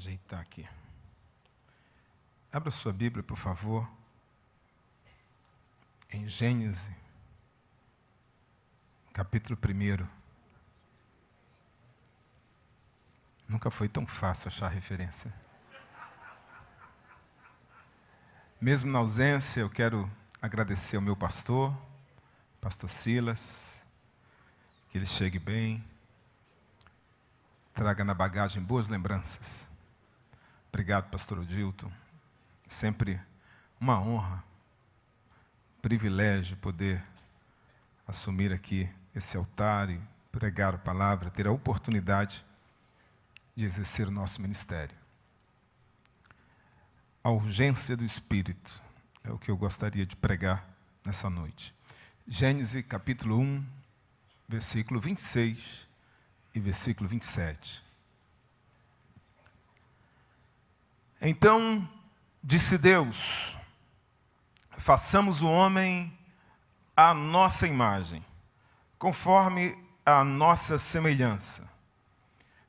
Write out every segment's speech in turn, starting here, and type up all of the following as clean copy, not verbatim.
Ajeitar aqui. Abra sua Bíblia, por favor, em Gênesis, capítulo 1. Nunca foi tão fácil achar referência. Mesmo na ausência, eu quero agradecer ao meu pastor Silas, que ele chegue bem, traga na bagagem boas lembranças. Obrigado, pastor Odilton. Sempre uma honra, privilégio poder assumir aqui esse altar e pregar a palavra, ter a oportunidade de exercer o nosso ministério. A urgência do Espírito é o que eu gostaria de pregar nessa noite. Gênesis capítulo 1, versículo 26 e versículo 27. Então disse Deus: façamos o homem à nossa imagem, conforme a nossa semelhança.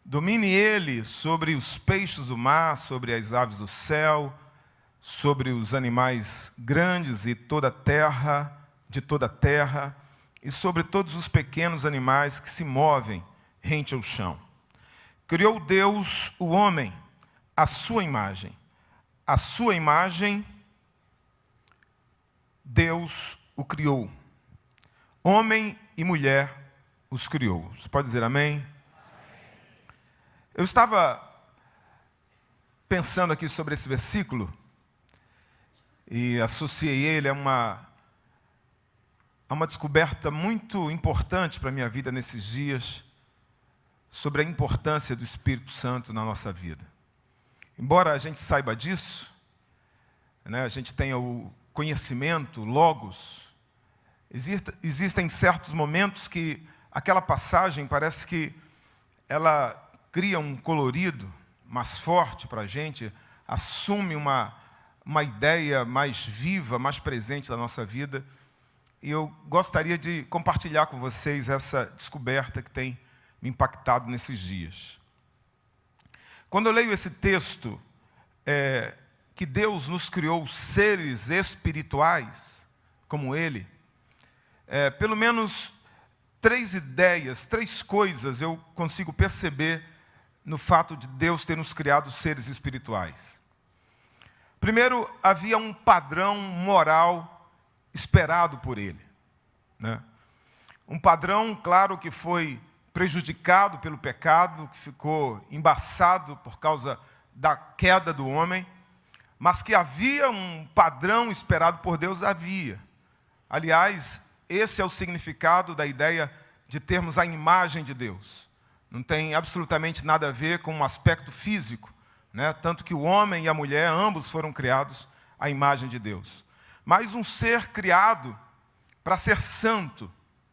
Domine ele sobre os peixes do mar, sobre as aves do céu, sobre os animais grandes e toda a terra, de toda a terra, e sobre todos os pequenos animais que se movem rente ao chão. Criou Deus o homem à sua imagem. A sua imagem, Deus o criou. Homem e mulher os criou. Você pode dizer amém? Eu estava pensando aqui sobre esse versículo e associei ele a uma descoberta muito importante para a minha vida nesses dias, sobre a importância do Espírito Santo na nossa vida. Embora a gente saiba disso, né, a gente tenha o conhecimento, o logos, existem certos momentos que aquela passagem parece que ela cria um colorido mais forte para a gente, assume uma ideia mais viva, mais presente da nossa vida. E eu gostaria de compartilhar com vocês essa descoberta que tem me impactado nesses dias. Quando eu leio esse texto, que Deus nos criou seres espirituais, como Ele, pelo menos 3 ideias, 3 coisas eu consigo perceber no fato de Deus ter nos criado seres espirituais. Primeiro, havia um padrão moral esperado por Ele, né? Um padrão, claro, que foi prejudicado pelo pecado, que ficou embaçado por causa da queda do homem, mas que havia um padrão esperado por Deus, havia. Aliás, esse é o significado da ideia de termos a imagem de Deus. Não tem absolutamente nada a ver com um aspecto físico, né? Tanto que o homem e a mulher, ambos foram criados à imagem de Deus. Mas um ser criado para ser santo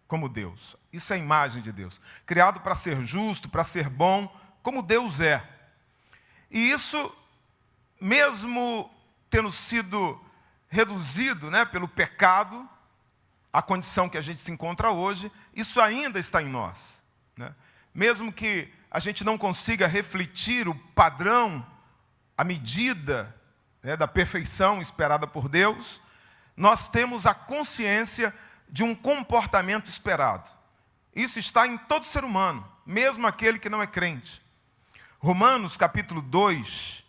como Deus. Isso é a imagem de Deus. Criado para ser justo, para ser bom, como Deus é. E isso, mesmo tendo sido reduzido, né, pelo pecado, a condição que a gente se encontra hoje, isso ainda está em nós, né? Mesmo que a gente não consiga refletir o padrão, a medida, né, da perfeição esperada por Deus, nós temos a consciência de um comportamento esperado. Isso está em todo ser humano, mesmo aquele que não é crente. Romanos capítulo 2,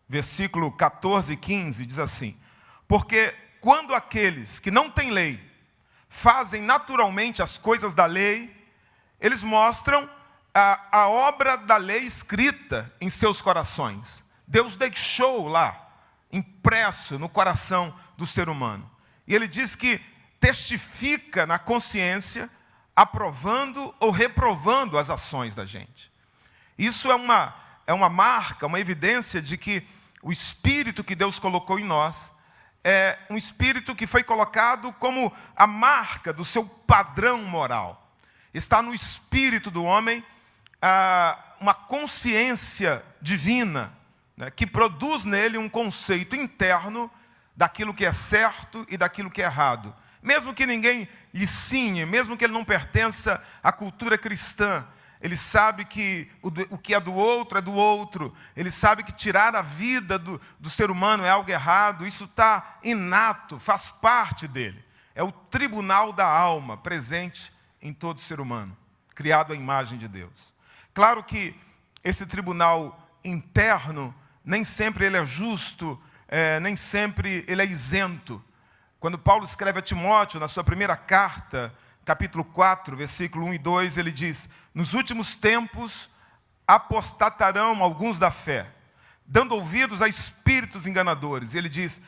versículo 14 e 15, diz assim: porque quando aqueles que não têm lei fazem naturalmente as coisas da lei, eles mostram a obra da lei escrita em seus corações. Deus deixou lá, impresso no coração do ser humano. E ele diz que testifica na consciência, aprovando ou reprovando as ações da gente. Isso é uma marca, uma evidência de que o Espírito que Deus colocou em nós é um Espírito que foi colocado como a marca do seu padrão moral. Está no espírito do homem uma consciência divina, né, que produz nele um conceito interno daquilo que é certo e daquilo que é errado. Mesmo que ninguém lhe ensine, mesmo que ele não pertença à cultura cristã, Ele sabe que o que é do outro. Ele sabe que tirar a vida do ser humano é algo errado. Isso está inato, faz parte dele. É o tribunal da alma presente em todo ser humano, criado à imagem de Deus. Claro que esse tribunal interno, nem sempre ele é justo, nem sempre ele é isento. Quando Paulo escreve a Timóteo, na sua primeira carta, capítulo 4, versículo 1 e 2, ele diz: nos últimos tempos apostatarão alguns da fé, dando ouvidos a espíritos enganadores. Ele diz: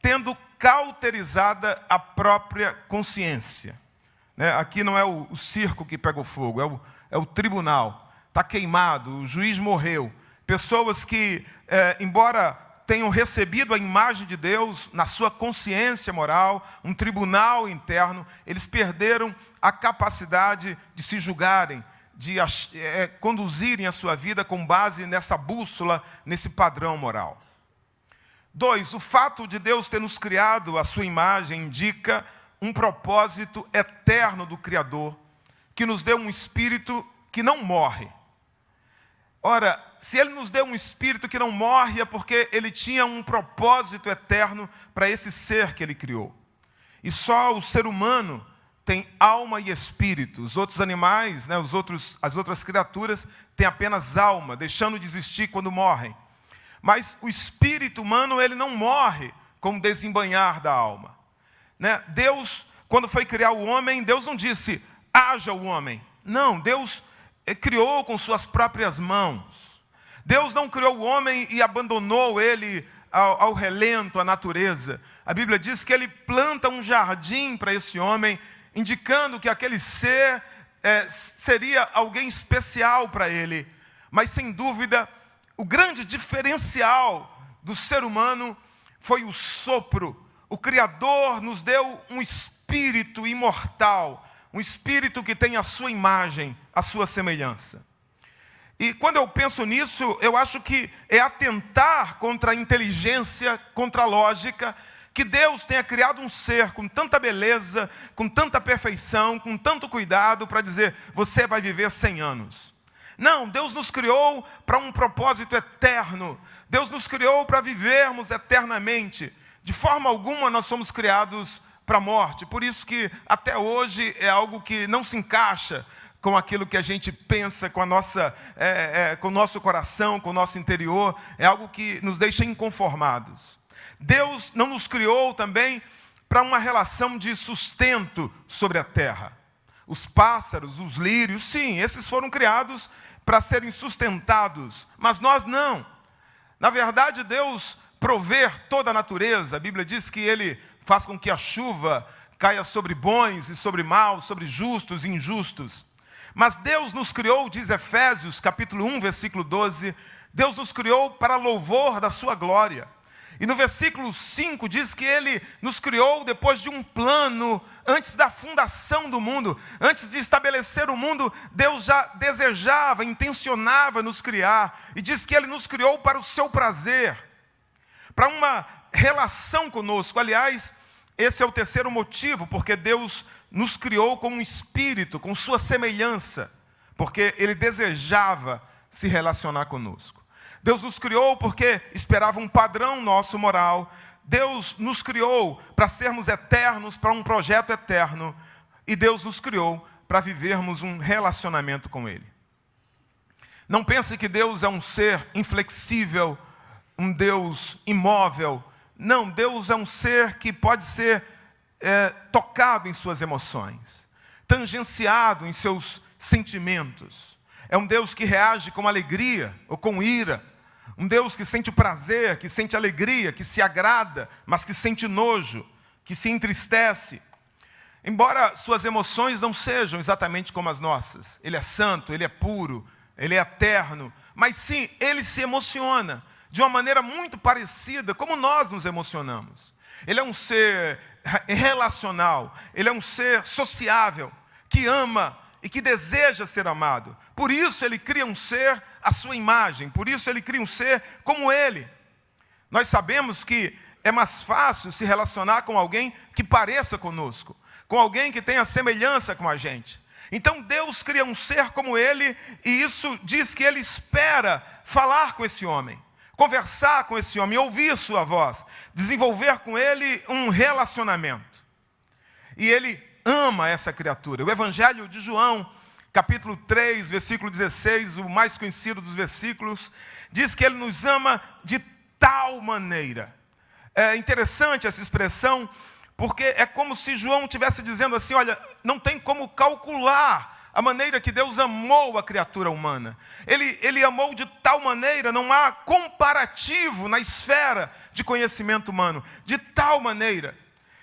tendo cauterizada a própria consciência. Aqui não é o circo que pegou fogo, é o tribunal. Está queimado, o juiz morreu. Pessoas que, embora tenham recebido a imagem de Deus na sua consciência moral, um tribunal interno, eles perderam a capacidade de se julgarem, de conduzirem a sua vida com base nessa bússola, nesse padrão moral. 2, o fato de Deus ter nos criado à sua imagem indica um propósito eterno do Criador, que nos deu um espírito que não morre. Ora, se Ele nos deu um espírito que não morre, é porque Ele tinha um propósito eterno para esse ser que Ele criou. E só o ser humano tem alma e espírito. Os outros animais, as outras criaturas, têm apenas alma, deixando de existir quando morrem. Mas o espírito humano, ele não morre com o desembanhar da alma. Deus, quando foi criar o homem, Deus não disse, haja o homem. Não, Deus criou com suas próprias mãos. Deus não criou o homem e abandonou ele ao relento, à natureza. A Bíblia diz que Ele planta um jardim para esse homem, indicando que aquele ser seria alguém especial para ele. Mas, sem dúvida, o grande diferencial do ser humano foi o sopro. O Criador nos deu um espírito imortal, um espírito que tem a sua imagem, a sua semelhança. E quando eu penso nisso, eu acho que é atentar contra a inteligência, contra a lógica, que Deus tenha criado um ser com tanta beleza, com tanta perfeição, com tanto cuidado, para dizer, você vai viver 100 anos. Não, Deus nos criou para um propósito eterno. Deus nos criou para vivermos eternamente. De forma alguma nós somos criados para a morte. Por isso que até hoje é algo que não se encaixa com aquilo que a gente pensa, com o nosso coração, com o nosso interior. É algo que nos deixa inconformados. Deus não nos criou também para uma relação de sustento sobre a terra. Os pássaros, os lírios, sim, esses foram criados para serem sustentados, mas nós não. Na verdade, Deus provê toda a natureza. A Bíblia diz que Ele faz com que a chuva caia sobre bons e sobre maus, sobre justos e injustos. Mas Deus nos criou, diz Efésios, capítulo 1, versículo 12, Deus nos criou para louvor da sua glória. E no versículo 5 diz que Ele nos criou depois de um plano, antes da fundação do mundo, antes de estabelecer o mundo, Deus já desejava, intencionava nos criar. E diz que Ele nos criou para o seu prazer, para uma relação conosco. Aliás, esse é o terceiro motivo, porque Deus nos criou como um espírito, com sua semelhança, porque Ele desejava se relacionar conosco. Deus nos criou porque esperava um padrão nosso moral. Deus nos criou para sermos eternos, para um projeto eterno. E Deus nos criou para vivermos um relacionamento com Ele. Não pense que Deus é um ser inflexível, um Deus imóvel. Não, Deus é um ser que pode ser tocado em suas emoções, tangenciado em seus sentimentos. É um Deus que reage com alegria ou com ira. Um Deus que sente prazer, que sente alegria, que se agrada, mas que sente nojo, que se entristece. Embora suas emoções não sejam exatamente como as nossas. Ele é santo, Ele é puro, Ele é eterno. Mas sim, Ele se emociona de uma maneira muito parecida como nós nos emocionamos. Ele é um ser relacional, Ele é um ser sociável, que ama e que deseja ser amado. Por isso Ele cria um ser à sua imagem, por isso Ele cria um ser como Ele. Nós sabemos que é mais fácil se relacionar com alguém que pareça conosco, com alguém que tenha semelhança com a gente. Então Deus cria um ser como ele, e isso diz que ele espera falar com esse homem, conversar com esse homem, ouvir sua voz, desenvolver com ele um relacionamento. E ele ama essa criatura. O Evangelho de João, capítulo 3, versículo 16, o mais conhecido dos versículos, diz que ele nos ama de tal maneira. É interessante essa expressão, porque é como se João estivesse dizendo assim, olha, não tem como calcular a maneira que Deus amou a criatura humana. Ele amou de tal maneira, não há comparativo na esfera de conhecimento humano. De tal maneira.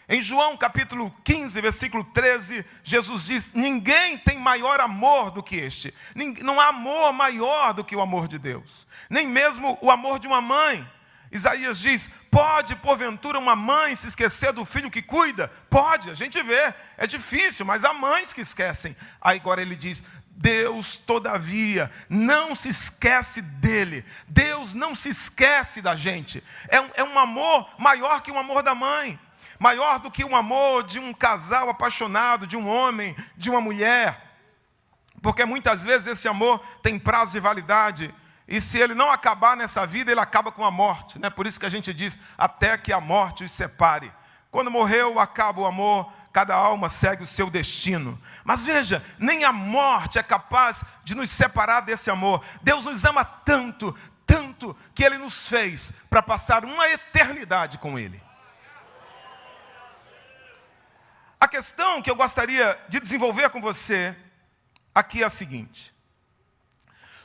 Em João capítulo 15, versículo 13, Jesus diz, ninguém tem maior amor do que este. Não há amor maior do que o amor de Deus. Nem mesmo o amor de uma mãe. Isaías diz, pode porventura uma mãe se esquecer do filho que cuida? Pode, a gente vê, é difícil, mas há mães que esquecem. Aí agora ele diz, Deus todavia não se esquece dele. Deus não se esquece da gente. É um amor maior que o amor da mãe. Maior do que o amor de um casal apaixonado, de um homem, de uma mulher. Porque muitas vezes esse amor tem prazo de validade. E se ele não acabar nessa vida, ele acaba com a morte, né? Por isso que a gente diz, até que a morte os separe. Quando morreu, acaba o amor, cada alma segue o seu destino. Mas veja, nem a morte é capaz de nos separar desse amor. Deus nos ama tanto, tanto, que ele nos fez para passar uma eternidade com ele. A questão que eu gostaria de desenvolver com você aqui é a seguinte.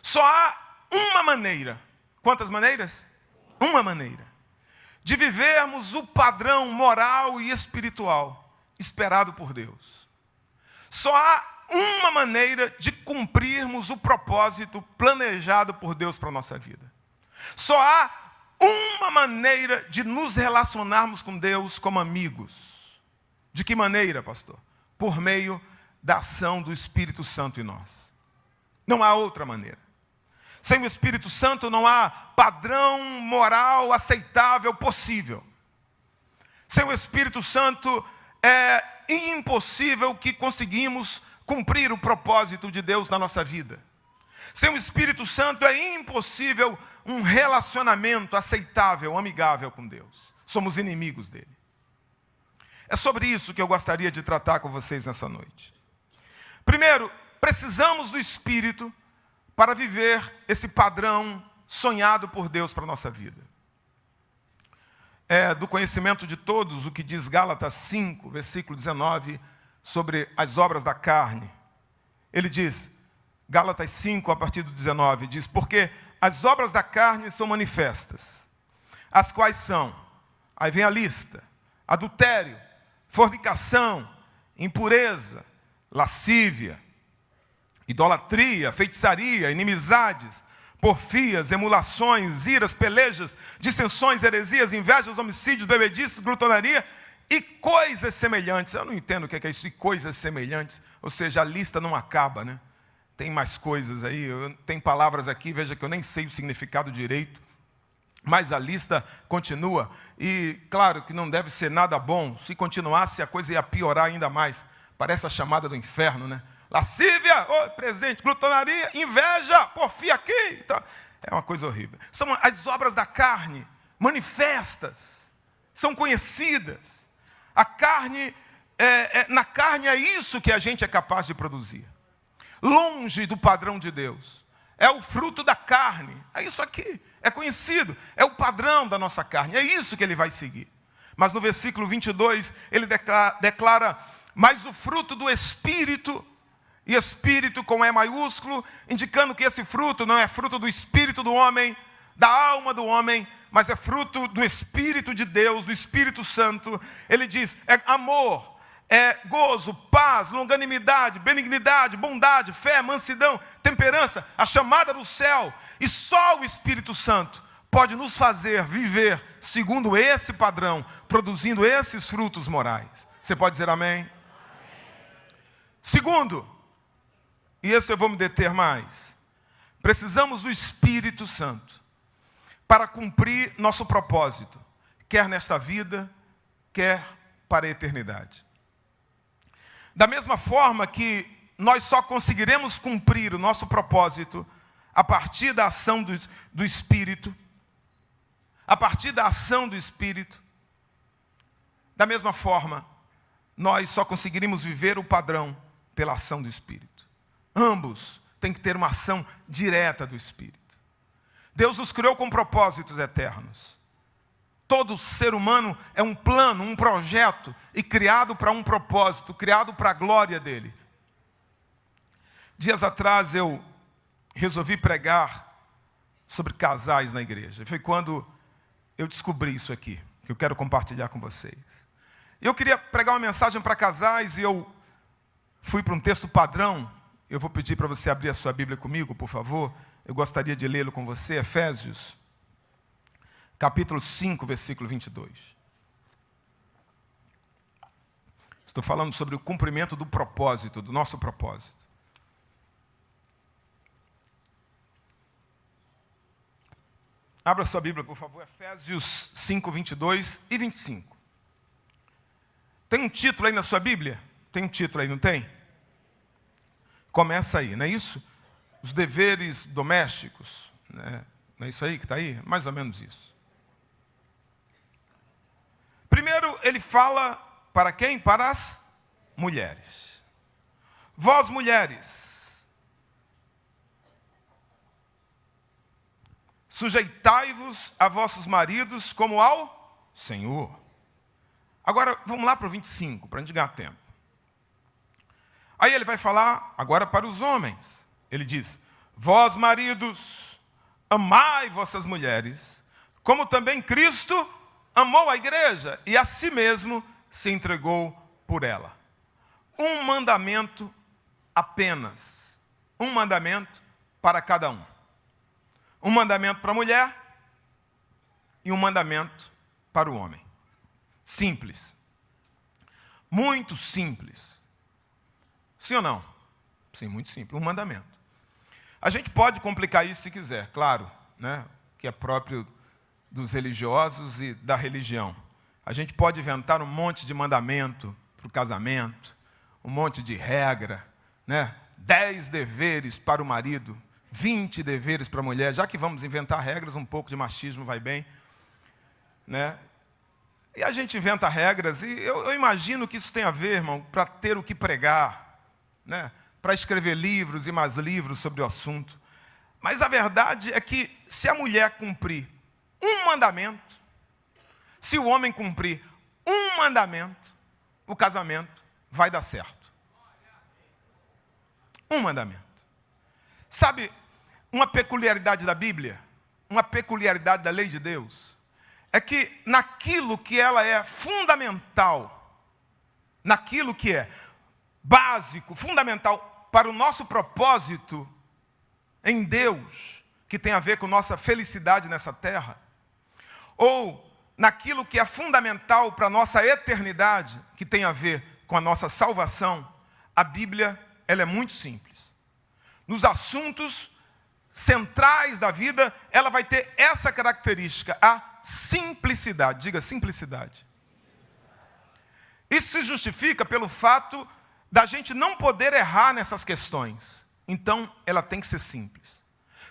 Só há uma maneira. Quantas maneiras? Uma maneira. De vivermos o padrão moral e espiritual esperado por Deus. Só há uma maneira de cumprirmos o propósito planejado por Deus para a nossa vida. Só há uma maneira de nos relacionarmos com Deus como amigos. De que maneira, pastor? Por meio da ação do Espírito Santo em nós. Não há outra maneira. Sem o Espírito Santo não há padrão moral aceitável possível. Sem o Espírito Santo é impossível que conseguimos cumprir o propósito de Deus na nossa vida. Sem o Espírito Santo é impossível um relacionamento aceitável, amigável com Deus. Somos inimigos dele. É sobre isso que eu gostaria de tratar com vocês nessa noite. Primeiro, precisamos do Espírito para viver esse padrão sonhado por Deus para a nossa vida. É do conhecimento de todos o que diz Gálatas 5, versículo 19, sobre as obras da carne. Ele diz, Gálatas 5, a partir do 19, diz, porque as obras da carne são manifestas, as quais são, aí vem a lista, adultério, fornicação, impureza, lascívia, idolatria, feitiçaria, inimizades, porfias, emulações, iras, pelejas, dissensões, heresias, invejas, homicídios, bebedices, glutonaria e coisas semelhantes. Eu não entendo o que é isso, e coisas semelhantes. Ou seja, a lista não acaba, né? Tem mais coisas aí, tem palavras aqui, veja que eu nem sei o significado direito. Mas a lista continua, e claro que não deve ser nada bom. Se continuasse, a coisa ia piorar ainda mais. Parece a chamada do inferno, né? Lascívia, presente, glutonaria, inveja, porfia aqui. Tá. É uma coisa horrível. São as obras da carne, manifestas, são conhecidas. A carne, na carne é isso que a gente é capaz de produzir. Longe do padrão de Deus. É o fruto da carne, é isso aqui. É conhecido, é o padrão da nossa carne, é isso que ele vai seguir. Mas no versículo 22, ele declara, mas o fruto do Espírito, e Espírito com E maiúsculo, indicando que esse fruto não é fruto do Espírito do homem, da alma do homem, mas é fruto do Espírito de Deus, do Espírito Santo. Ele diz, é amor, é gozo, paz, longanimidade, benignidade, bondade, fé, mansidão, temperança, a chamada do céu. E só o Espírito Santo pode nos fazer viver segundo esse padrão, produzindo esses frutos morais. Você pode dizer amém? Amém. Segundo, e esse eu vou me deter mais, precisamos do Espírito Santo para cumprir nosso propósito, quer nesta vida, quer para a eternidade. Da mesma forma que nós só conseguiremos cumprir o nosso propósito a partir da ação do Espírito, a partir da ação do Espírito. Da mesma forma, nós só conseguiríamos viver o padrão pela ação do Espírito. Ambos têm que ter uma ação direta do Espírito. Deus nos criou com propósitos eternos. Todo ser humano é um plano, um projeto, e criado para um propósito, criado para a glória dele. Dias atrás eu resolvi pregar sobre casais na igreja. Foi quando eu descobri isso aqui, que eu quero compartilhar com vocês. Eu queria pregar uma mensagem para casais e eu fui para um texto padrão. Eu vou pedir para você abrir a sua Bíblia comigo, por favor. Eu gostaria de lê-lo com você, Efésios, capítulo 5, versículo 22. Estou falando sobre o cumprimento do propósito, do nosso propósito. Abra sua Bíblia, por favor, Efésios 5, 22 e 25. Tem um título aí na sua Bíblia? Tem um título aí, não tem? Começa aí, não é isso? Os deveres domésticos, né? Não é isso aí que está aí? Mais ou menos isso. Primeiro, ele fala para quem? Para as mulheres. Vós, mulheres, sujeitai-vos a vossos maridos como ao Senhor. Agora, vamos lá para o 25, para a gente ganhar tempo. Aí ele vai falar agora para os homens. Ele diz: vós, maridos, amai vossas mulheres, como também Cristo amou a igreja e a si mesmo se entregou por ela. Um mandamento apenas. Um mandamento para cada um. Um mandamento para a mulher e um mandamento para o homem. Simples. Muito simples. Sim ou não? Sim, muito simples. Um mandamento. A gente pode complicar isso se quiser, claro, né? Que é próprio dos religiosos e da religião. A gente pode inventar um monte de mandamento para o casamento, um monte de regra, né? 10 deveres para o marido, 20 deveres para a mulher. Já que vamos inventar regras, um pouco de machismo vai bem, né? E a gente inventa regras, e eu imagino que isso tem a ver, irmão, para ter o que pregar, né? Para escrever livros e mais livros sobre o assunto. Mas a verdade é que se a mulher cumprir um mandamento, se o homem cumprir um mandamento, o casamento vai dar certo. Um mandamento. Sabe, uma peculiaridade da Bíblia, uma peculiaridade da lei de Deus, é que naquilo que ela é fundamental, naquilo que é básico, fundamental para o nosso propósito em Deus, que tem a ver com nossa felicidade nessa terra, ou naquilo que é fundamental para a nossa eternidade, que tem a ver com a nossa salvação, a Bíblia, ela é muito simples. Nos assuntos centrais da vida, ela vai ter essa característica, a simplicidade. Diga simplicidade. Isso se justifica pelo fato da gente não poder errar nessas questões. Então, ela tem que ser simples.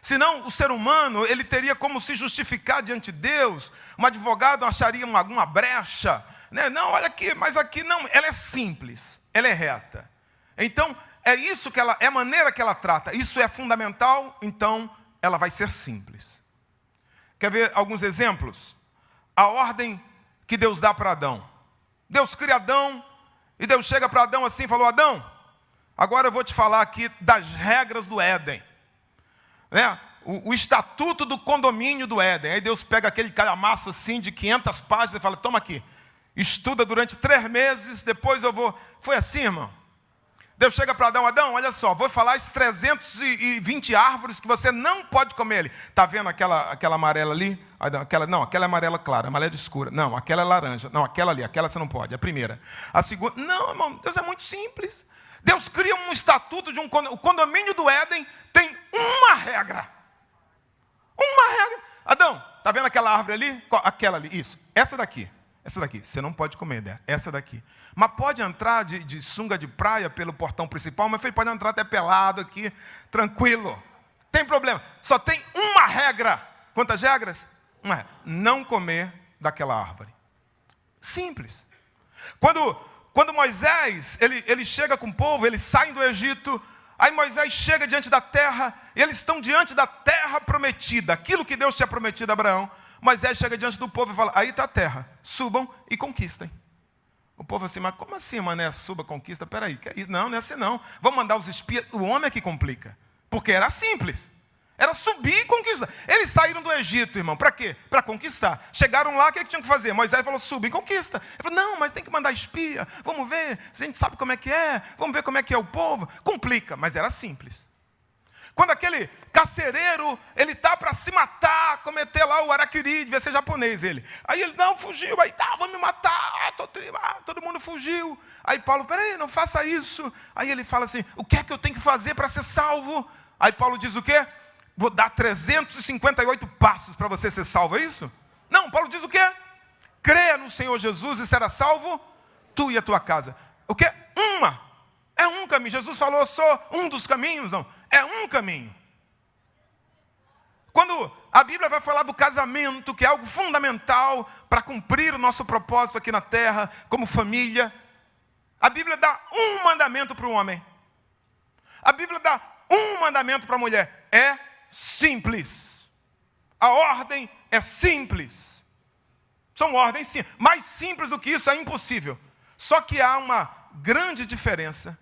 Senão, o ser humano, ele teria como se justificar diante de Deus. Um advogado acharia alguma brecha, né? Não, olha aqui, mas aqui não. Ela é simples, ela é reta. Então, é isso que ela, é a maneira que ela trata. Isso é fundamental, então ela vai ser simples. Quer ver alguns exemplos? A ordem que Deus dá para Adão. Deus cria Adão, e Deus chega para Adão assim e falou: Adão, agora eu vou te falar aqui das regras do Éden. Né? O estatuto do condomínio do Éden. Aí Deus pega aquele calhamaço assim de 500 páginas e fala: toma aqui, estuda durante 3 meses, depois eu vou... Foi assim, irmão? Deus chega para Adão: Adão, olha só, vou falar as 320 árvores que você não pode comer ali. Está vendo aquela amarela ali? Não, aquela é amarela clara, amarela escura. Não, aquela é laranja. Não, aquela ali, aquela você não pode, a primeira. A segunda... Não, irmão, Deus é muito simples. Deus cria um estatuto de o condomínio do Éden tem uma regra. Uma regra. Adão, está vendo aquela árvore ali? Aquela ali, isso. Essa daqui. Essa daqui, você não pode comer, né? Essa daqui. Mas pode entrar de sunga de praia pelo portão principal, mas filho, pode entrar até pelado aqui, tranquilo. Tem problema. Só tem uma regra. Quantas regras? Uma regra. Não comer daquela árvore. Simples. Quando Moisés, ele chega com o povo, eles saem do Egito, aí Moisés chega diante da terra, e eles estão diante da terra prometida, aquilo que Deus tinha prometido a Abraão. Moisés chega diante do povo e fala, aí está a terra, subam e conquistem. O povo assim, mas como assim, mané, suba, conquista? Peraí, que é isso? Não é assim não. Vamos mandar os espias. O homem é que complica. Porque era simples. Era subir e conquistar. Eles saíram do Egito, irmão. Para quê? Para conquistar. Chegaram lá, o que tinham que fazer? Moisés falou, suba e conquista. Ele falou, não, mas tem que mandar espia. Vamos ver, se a gente sabe como é que é. Vamos ver como é que é o povo. Complica, mas era simples. Quando aquele carcereiro, ele está para se matar, cometer lá o araquiri, devia ser japonês ele. Aí ele, não, fugiu, aí tá, vou me matar, todo mundo fugiu. Aí Paulo, peraí, não faça isso. Aí ele fala assim, o que é que eu tenho que fazer para ser salvo? Aí Paulo diz o quê? Vou dar 358 passos para você ser salvo, é isso? Não, Paulo diz o quê? Creia no Senhor Jesus e será salvo, tu e a tua casa. O quê? É um caminho. Jesus falou, eu sou um dos caminhos, não. É um caminho. Quando a Bíblia vai falar do casamento, que é algo fundamental para cumprir o nosso propósito aqui na terra, como família, a Bíblia dá um mandamento para o homem. A Bíblia dá um mandamento para a mulher. É simples. A ordem é simples. São ordens simples. Mais simples do que isso é impossível. Só que há uma grande diferença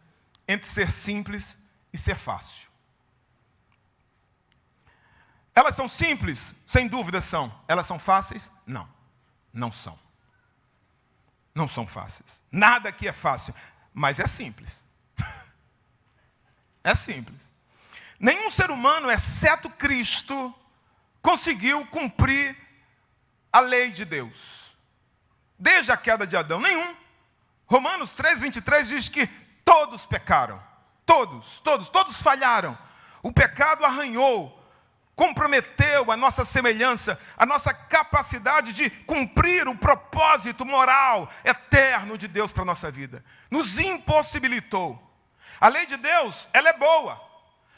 entre ser simples e ser fácil. Elas são simples? Sem dúvida são. Elas são fáceis? Não. Não são. Não são fáceis. Nada aqui é fácil. Mas é simples. É simples. Nenhum ser humano, exceto Cristo, conseguiu cumprir a lei de Deus. Desde a queda de Adão. Nenhum. Romanos 3:23 diz que todos pecaram. Todos falharam. O pecado arranhou, comprometeu a nossa semelhança, a nossa capacidade de cumprir o propósito moral eterno de Deus para a nossa vida. Nos impossibilitou. A lei de Deus, ela é boa,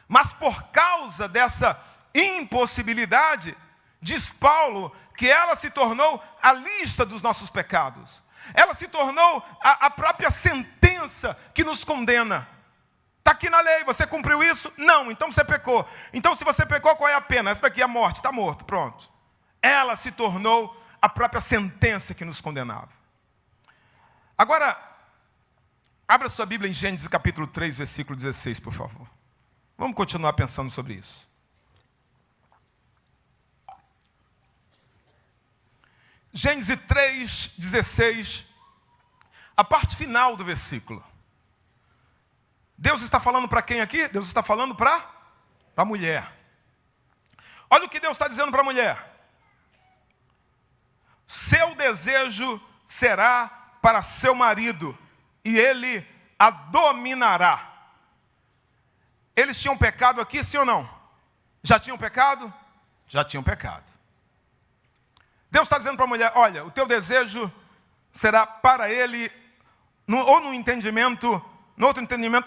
mas por causa dessa impossibilidade, diz Paulo, que ela se tornou a lista dos nossos pecados. Ela se tornou a própria sentença que nos condena. Está aqui na lei, você cumpriu isso? Não, então você pecou. Então se você pecou, qual é a pena? Essa daqui é a morte, está morto, pronto. Ela se tornou a própria sentença que nos condenava. Agora, abra sua Bíblia em Gênesis capítulo 3, versículo 16, por favor. Vamos continuar pensando sobre isso. Gênesis 3, 16, a parte final do versículo. Deus está falando para quem aqui? Deus está falando para a mulher. Olha o que Deus está dizendo para a mulher. Seu desejo será para seu marido, e ele a dominará. Eles tinham pecado aqui, sim ou não? Já tinham pecado? Já tinham pecado. Deus está dizendo para a mulher, olha, o teu desejo será para ele, no outro entendimento,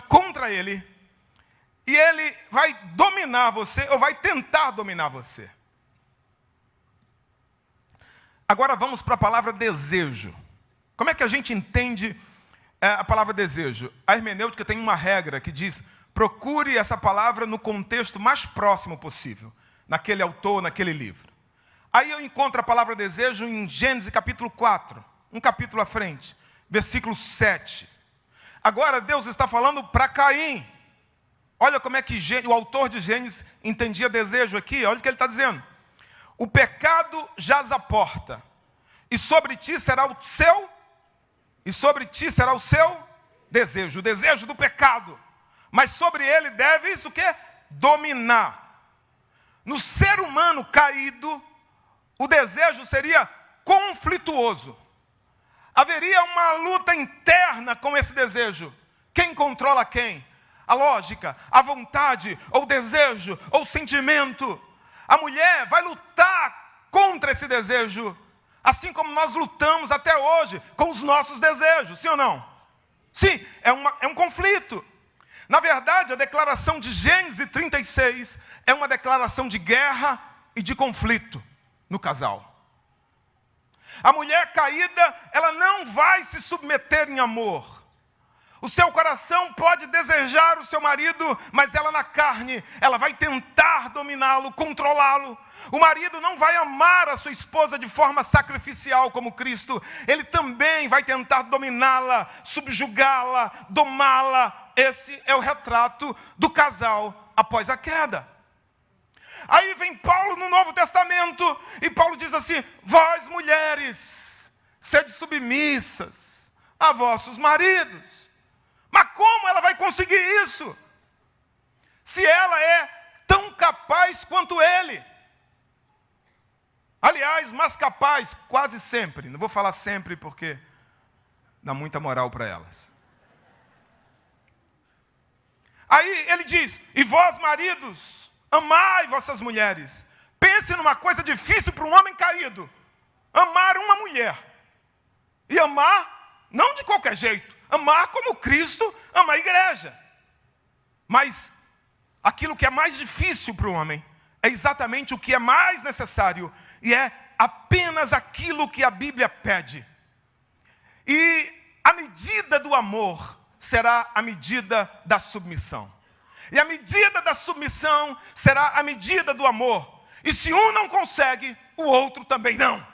contra ele. E ele vai dominar você, ou vai tentar dominar você. Agora vamos para a palavra desejo. Como é que a gente entende a palavra desejo? A hermenêutica tem uma regra que diz, procure essa palavra no contexto mais próximo possível, naquele autor, naquele livro. Aí eu encontro a palavra desejo em Gênesis capítulo 4, um capítulo à frente, versículo 7. Agora Deus está falando para Caim. Olha como é que o autor de Gênesis entendia desejo aqui. Olha o que ele está dizendo. O pecado jaz à porta, e sobre ti será o seu desejo, o desejo do pecado. Mas sobre ele deve isso o quê? Dominar. No ser humano caído, o desejo seria conflituoso. Haveria uma luta interna com esse desejo. Quem controla quem? A lógica, a vontade, ou o desejo, ou o sentimento. A mulher vai lutar contra esse desejo, Assim como nós lutamos até hoje com os nossos desejos, sim ou não? Sim, é um conflito. Na verdade, a declaração de Gênesis 36 é uma declaração de guerra e de conflito no casal. A mulher caída, ela não vai se submeter em amor. O seu coração pode desejar o seu marido, mas ela na carne, ela vai tentar dominá-lo, controlá-lo. O marido não vai amar a sua esposa de forma sacrificial como Cristo. Ele também vai tentar dominá-la, subjugá-la, domá-la. Esse é o retrato do casal após a queda. Aí vem Paulo no Novo Testamento, e Paulo diz assim: vós mulheres, sede submissas a vossos maridos. Mas como ela vai conseguir isso? Se ela é tão capaz quanto ele. Aliás, mais capaz quase sempre. Não vou falar sempre porque dá muita moral para elas. Aí ele diz: e vós maridos, amai vossas mulheres. Pense numa coisa difícil para um homem caído. Amar uma mulher. E amar não de qualquer jeito. Amar como Cristo ama a igreja. Mas aquilo que é mais difícil para o homem é exatamente o que é mais necessário. E é apenas aquilo que a Bíblia pede. E a medida do amor será a medida da submissão. E a medida da submissão será a medida do amor. E se um não consegue, o outro também não.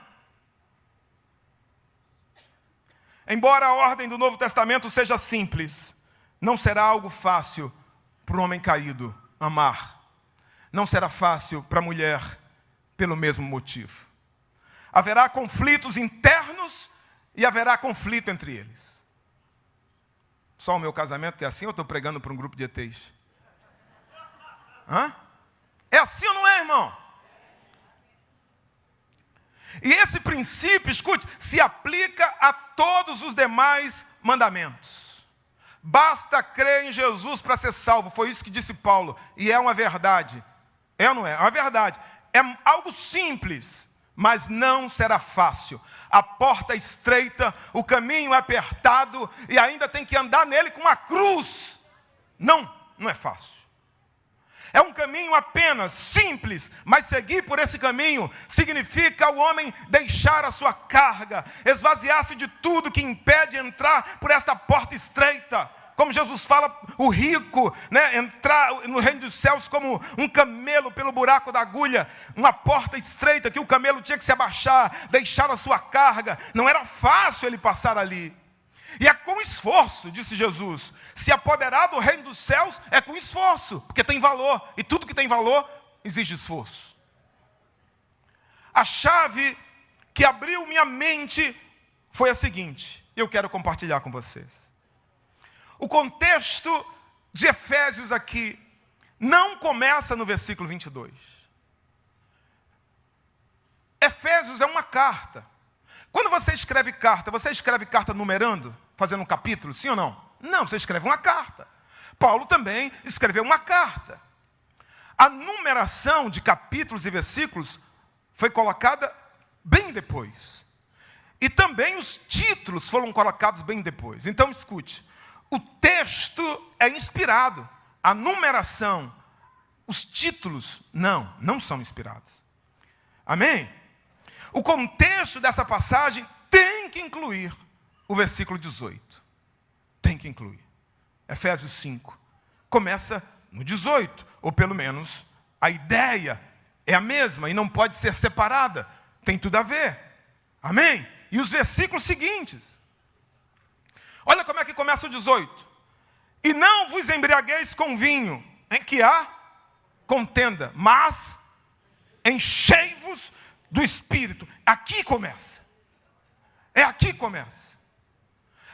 Embora a ordem do Novo Testamento seja simples, não será algo fácil para o homem caído amar. Não será fácil para a mulher pelo mesmo motivo. Haverá conflitos internos e haverá conflito entre eles. Só o meu casamento que é assim, ou estou pregando para um grupo de ETs? Hã? É assim ou não é, irmão? E esse princípio, escute, se aplica a todos os demais mandamentos. Basta crer em Jesus para ser salvo. Foi isso que disse Paulo. E é uma verdade. É ou não é? É uma verdade. É algo simples, mas não será fácil. A porta é estreita, o caminho é apertado e ainda tem que andar nele com uma cruz. Não é fácil. É um caminho apenas simples, mas seguir por esse caminho significa o homem deixar a sua carga, esvaziar-se de tudo que impede entrar por esta porta estreita. Como Jesus fala, o rico, entrar no reino dos céus como um camelo pelo buraco da agulha, uma porta estreita que o camelo tinha que se abaixar, deixar a sua carga. Não era fácil ele passar ali. E é com esforço, disse Jesus. Se apoderar do reino dos céus é com esforço, porque tem valor. E tudo que tem valor exige esforço. A chave que abriu minha mente foi a seguinte. Eu quero compartilhar com vocês. O contexto de Efésios aqui não começa no versículo 22. Efésios é uma carta. Quando você escreve carta numerando, fazendo um capítulo, sim ou não? Não, você escreve uma carta. Paulo também escreveu uma carta. A numeração de capítulos e versículos foi colocada bem depois. E também os títulos foram colocados bem depois. Então, escute. O texto é inspirado. A numeração, os títulos, não são inspirados. Amém? O contexto dessa passagem tem que incluir o versículo 18. Tem que incluir. Efésios 5. Começa no 18. Ou pelo menos a ideia é a mesma e não pode ser separada. Tem tudo a ver. Amém? E os versículos seguintes. Olha como é que começa o 18. E não vos embriagueis com vinho, em que há contenda, mas enchei-vos do Espírito. Aqui começa. É aqui que começa.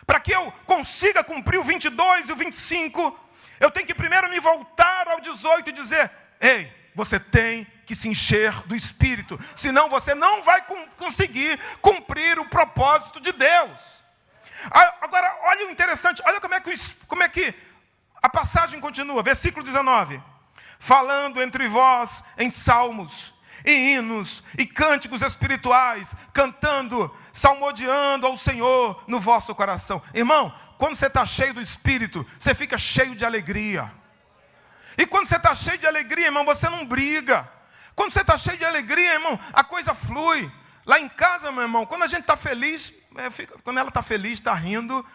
Para que eu consiga cumprir o 22 e o 25, eu tenho que primeiro me voltar ao 18 e dizer: ei, você tem que se encher do Espírito. Senão você não vai conseguir cumprir o propósito de Deus. Agora, olha o interessante. Olha como é que a passagem continua. Versículo 19. Falando entre vós em salmos e hinos, e cânticos espirituais, cantando, salmodiando ao Senhor no vosso coração. Irmão, quando você está cheio do Espírito, você fica cheio de alegria. E quando você está cheio de alegria, irmão, você não briga. Quando você está cheio de alegria, irmão, a coisa flui. Lá em casa, meu irmão, quando a gente está feliz, quando ela está feliz, está rindo,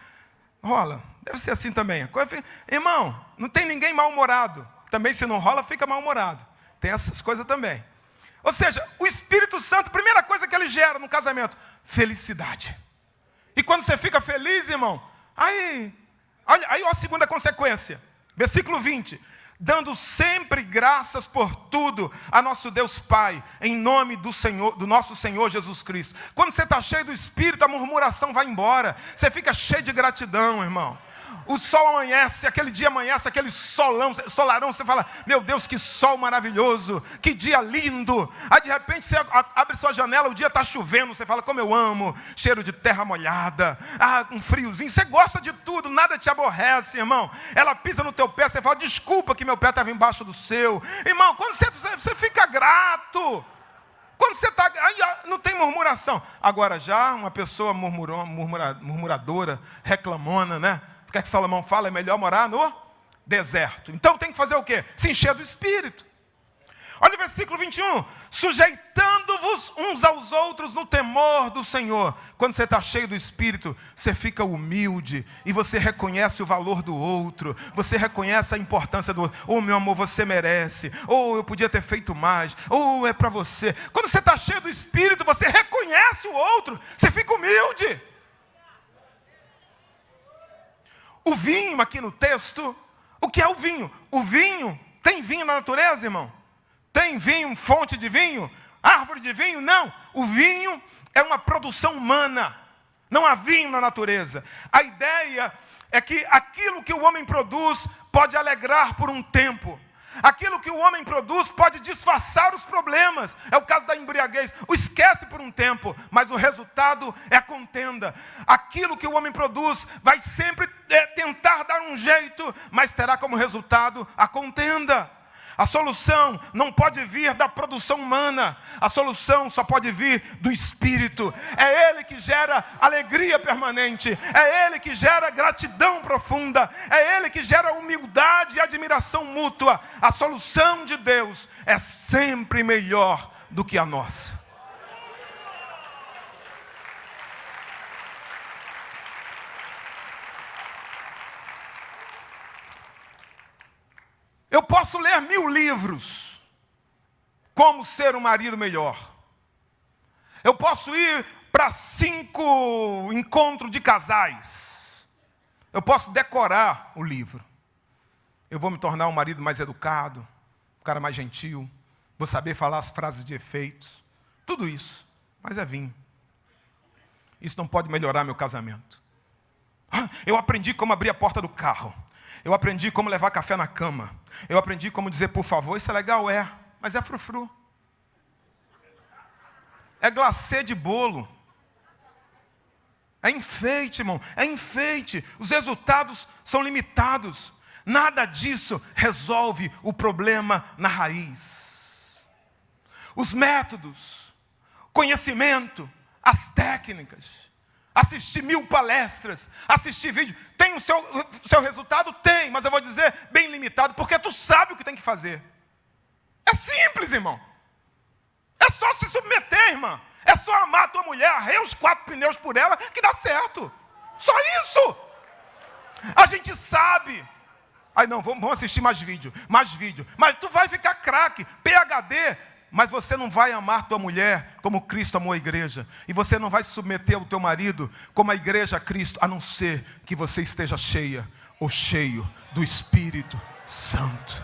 rola. Deve ser assim também. Irmão, não tem ninguém mal-humorado. Também se não rola, fica mal-humorado. Tem essas coisas também. Ou seja, o Espírito Santo, a primeira coisa que ele gera no casamento, felicidade. E quando você fica feliz, irmão, aí ó a segunda consequência. Versículo 20. Dando sempre graças por tudo a nosso Deus Pai, em nome do nosso Senhor Jesus Cristo. Quando você está cheio do Espírito, a murmuração vai embora. Você fica cheio de gratidão, irmão. O sol amanhece, aquele dia amanhece, aquele solarão, você fala, meu Deus, que sol maravilhoso, que dia lindo. Aí de repente você abre sua janela, o dia está chovendo, você fala, como eu amo, cheiro de terra molhada, um friozinho, você gosta de tudo, nada te aborrece, irmão. Ela pisa no teu pé, você fala, desculpa que meu pé estava embaixo do seu. Irmão, quando você fica grato, quando você está, não tem murmuração. Agora já uma pessoa murmuradora, reclamona, né? O que é que Salomão fala? É melhor morar no deserto. Então tem que fazer o quê? Se encher do Espírito. Olha o versículo 21. Sujeitando-vos uns aos outros no temor do Senhor. Quando você está cheio do Espírito, você fica humilde. E você reconhece o valor do outro. Você reconhece a importância do outro. Oh, meu amor, você merece. Oh, eu podia ter feito mais. Oh, é para você. Quando você está cheio do Espírito, você reconhece o outro. Você fica humilde. O vinho aqui no texto, o que é o vinho? O vinho, tem vinho na natureza, irmão? Tem vinho, fonte de vinho? Árvore de vinho? Não. O vinho é uma produção humana. Não há vinho na natureza. A ideia é que aquilo que o homem produz pode alegrar por um tempo. Aquilo que o homem produz pode disfarçar os problemas. É o caso da embriaguez. O esquece por um tempo, mas o resultado é a contenda. Aquilo que o homem produz vai sempre tentar dar um jeito, mas terá como resultado a contenda. A solução não pode vir da produção humana. A solução só pode vir do Espírito. É Ele que gera alegria permanente. É Ele que gera gratidão profunda. É Ele que gera humildade e admiração mútua. A solução de Deus é sempre melhor do que a nossa. Eu posso ler 1000 livros, como ser um marido melhor. Eu posso ir para 5 encontros de casais. Eu posso decorar o livro. Eu vou me tornar um marido mais educado, um cara mais gentil, vou saber falar as frases de efeitos. Tudo isso, mas é vinho. Isso não pode melhorar meu casamento. Eu aprendi como abrir a porta do carro. Eu aprendi como levar café na cama. Eu aprendi como dizer por favor. Isso é legal, mas é frufru. É glacê de bolo. É enfeite, irmão. É enfeite. Os resultados são limitados. Nada disso resolve o problema na raiz. Os métodos, conhecimento, as técnicas. Assistir 1000 palestras, assistir vídeo, tem o seu resultado? Tem, mas eu vou dizer bem limitado, porque tu sabe o que tem que fazer. É simples, irmão. É só se submeter, irmã. É só amar a tua mulher, arreia os 4 pneus por ela, que dá certo. Só isso. A gente sabe. Aí não, vamos assistir mais vídeo. Mas tu vai ficar craque, PhD. Mas você não vai amar tua mulher como Cristo amou a igreja. E você não vai se submeter ao teu marido como a igreja a Cristo, a não ser que você esteja cheia ou cheio do Espírito Santo.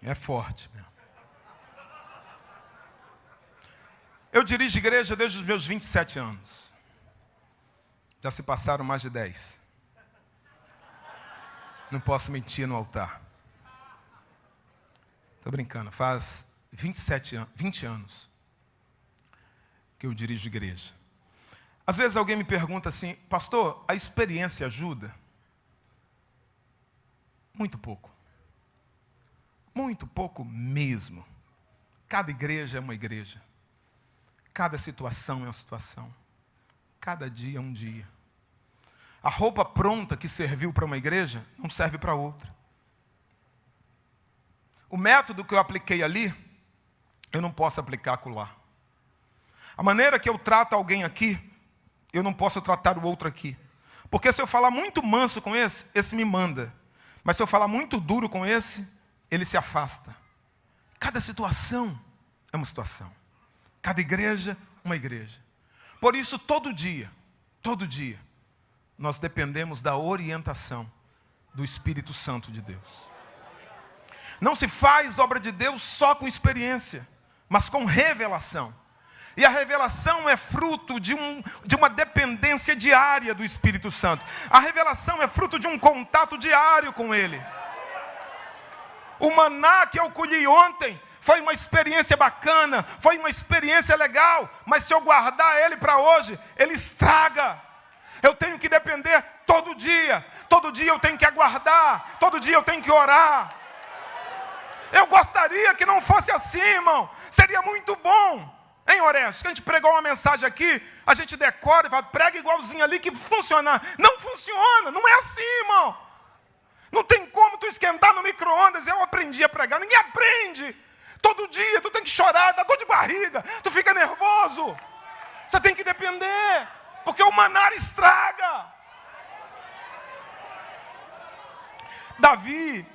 É forte mesmo. Eu dirijo igreja desde os meus 27 anos. Já se passaram mais de 10. Não posso mentir no altar. Estou brincando, faz 20 anos que eu dirijo igreja. Às vezes alguém me pergunta assim, pastor, a experiência ajuda? Muito pouco. Muito pouco mesmo. Cada igreja é uma igreja. Cada situação é uma situação. Cada dia é um dia. A roupa pronta que serviu para uma igreja não serve para outra. O método que eu apliquei ali, eu não posso aplicar acolá. A maneira que eu trato alguém aqui, eu não posso tratar o outro aqui. Porque se eu falar muito manso com esse me manda. Mas se eu falar muito duro com esse, ele se afasta. Cada situação é uma situação. Cada igreja, uma igreja. Por isso, todo dia, nós dependemos da orientação do Espírito Santo de Deus. Não se faz obra de Deus só com experiência, mas com revelação. E a revelação é fruto de uma dependência diária do Espírito Santo. A revelação é fruto de um contato diário com Ele. O maná que eu colhi ontem foi uma experiência bacana, foi uma experiência legal, mas se eu guardar ele para hoje, ele estraga. Eu tenho que depender todo dia eu tenho que aguardar, todo dia eu tenho que orar. Eu gostaria que não fosse assim, irmão. Seria muito bom. Hein, Orestes? Que a gente pregou uma mensagem aqui, a gente decora e fala, prega igualzinho ali que funciona. Não funciona, não é assim, irmão. Não tem como tu esquentar no micro-ondas. Eu aprendi a pregar, ninguém aprende. Todo dia tu tem que chorar, dá dor de barriga, tu fica nervoso. Você tem que depender, porque o maná estraga. Davi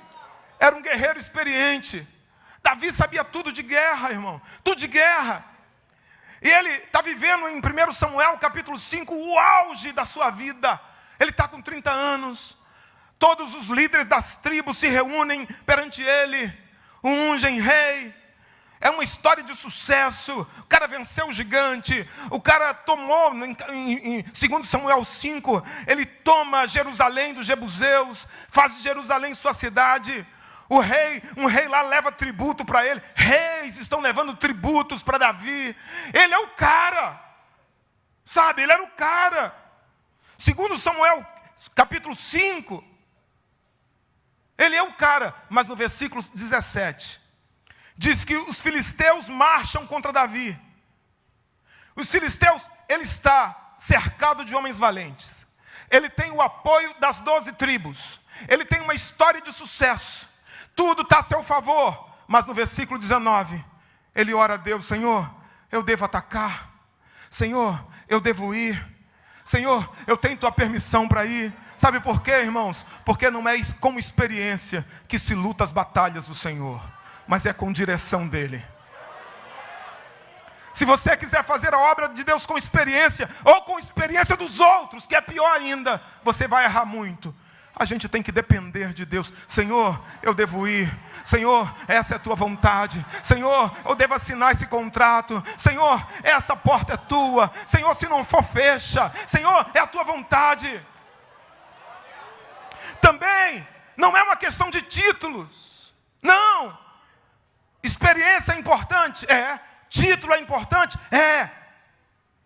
era um guerreiro experiente. Davi sabia tudo de guerra, irmão. Tudo de guerra. E ele está vivendo em 1 Samuel capítulo 5, o auge da sua vida. Ele está com 30 anos. Todos os líderes das tribos se reúnem perante ele. O ungem rei. É uma história de sucesso. O cara venceu o gigante. O cara tomou, em 2 Samuel 5, ele toma Jerusalém dos jebuseus. Faz de Jerusalém sua cidade. Um rei lá leva tributo para ele. Reis estão levando tributos para Davi. Ele é o cara. Sabe, ele era o cara. 2 Samuel capítulo 5. Ele é o cara. Mas no versículo 17... diz que os filisteus marcham contra Davi. Os filisteus, ele está cercado de homens valentes. Ele tem o apoio das 12 tribos. Ele tem uma história de sucesso. Tudo está a seu favor. Mas no versículo 19, ele ora a Deus, Senhor, eu devo atacar. Senhor, eu devo ir. Senhor, eu tenho tua permissão para ir. Sabe por quê, irmãos? Porque não é com experiência que se luta as batalhas do Senhor, mas é com direção dele. Se você quiser fazer a obra de Deus com experiência, ou com experiência dos outros, que é pior ainda, você vai errar muito. A gente tem que depender de Deus. Senhor, eu devo ir. Senhor, essa é a tua vontade. Senhor, eu devo assinar esse contrato. Senhor, essa porta é tua. Senhor, se não for, fecha. Senhor, é a tua vontade. Também não é uma questão de títulos. Não. Experiência é importante? É. Título é importante? É.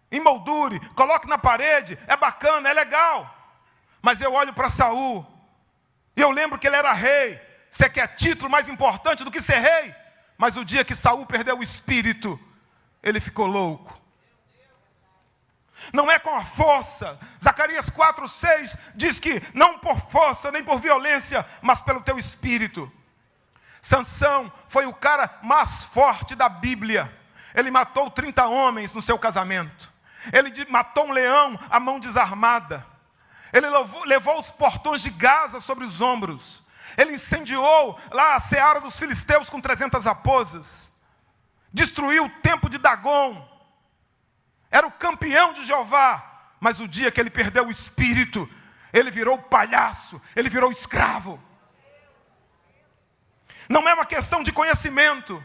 Emoldure, coloque na parede, é bacana, é legal. Mas eu olho para Saul, e eu lembro que ele era rei. Você quer título mais importante do que ser rei? Mas o dia que Saul perdeu o espírito, ele ficou louco. Não é com a força. Zacarias 4:6 diz que não por força, nem por violência, mas pelo teu espírito. Sansão foi o cara mais forte da Bíblia. Ele matou 30 homens no seu casamento. Ele matou um leão à mão desarmada. Ele levou os portões de Gaza sobre os ombros. Ele incendiou lá a seara dos filisteus com 300 raposas. Destruiu o templo de Dagom. Era o campeão de Jeová. Mas o dia que ele perdeu o espírito, ele virou palhaço, ele virou escravo. Não é uma questão de conhecimento.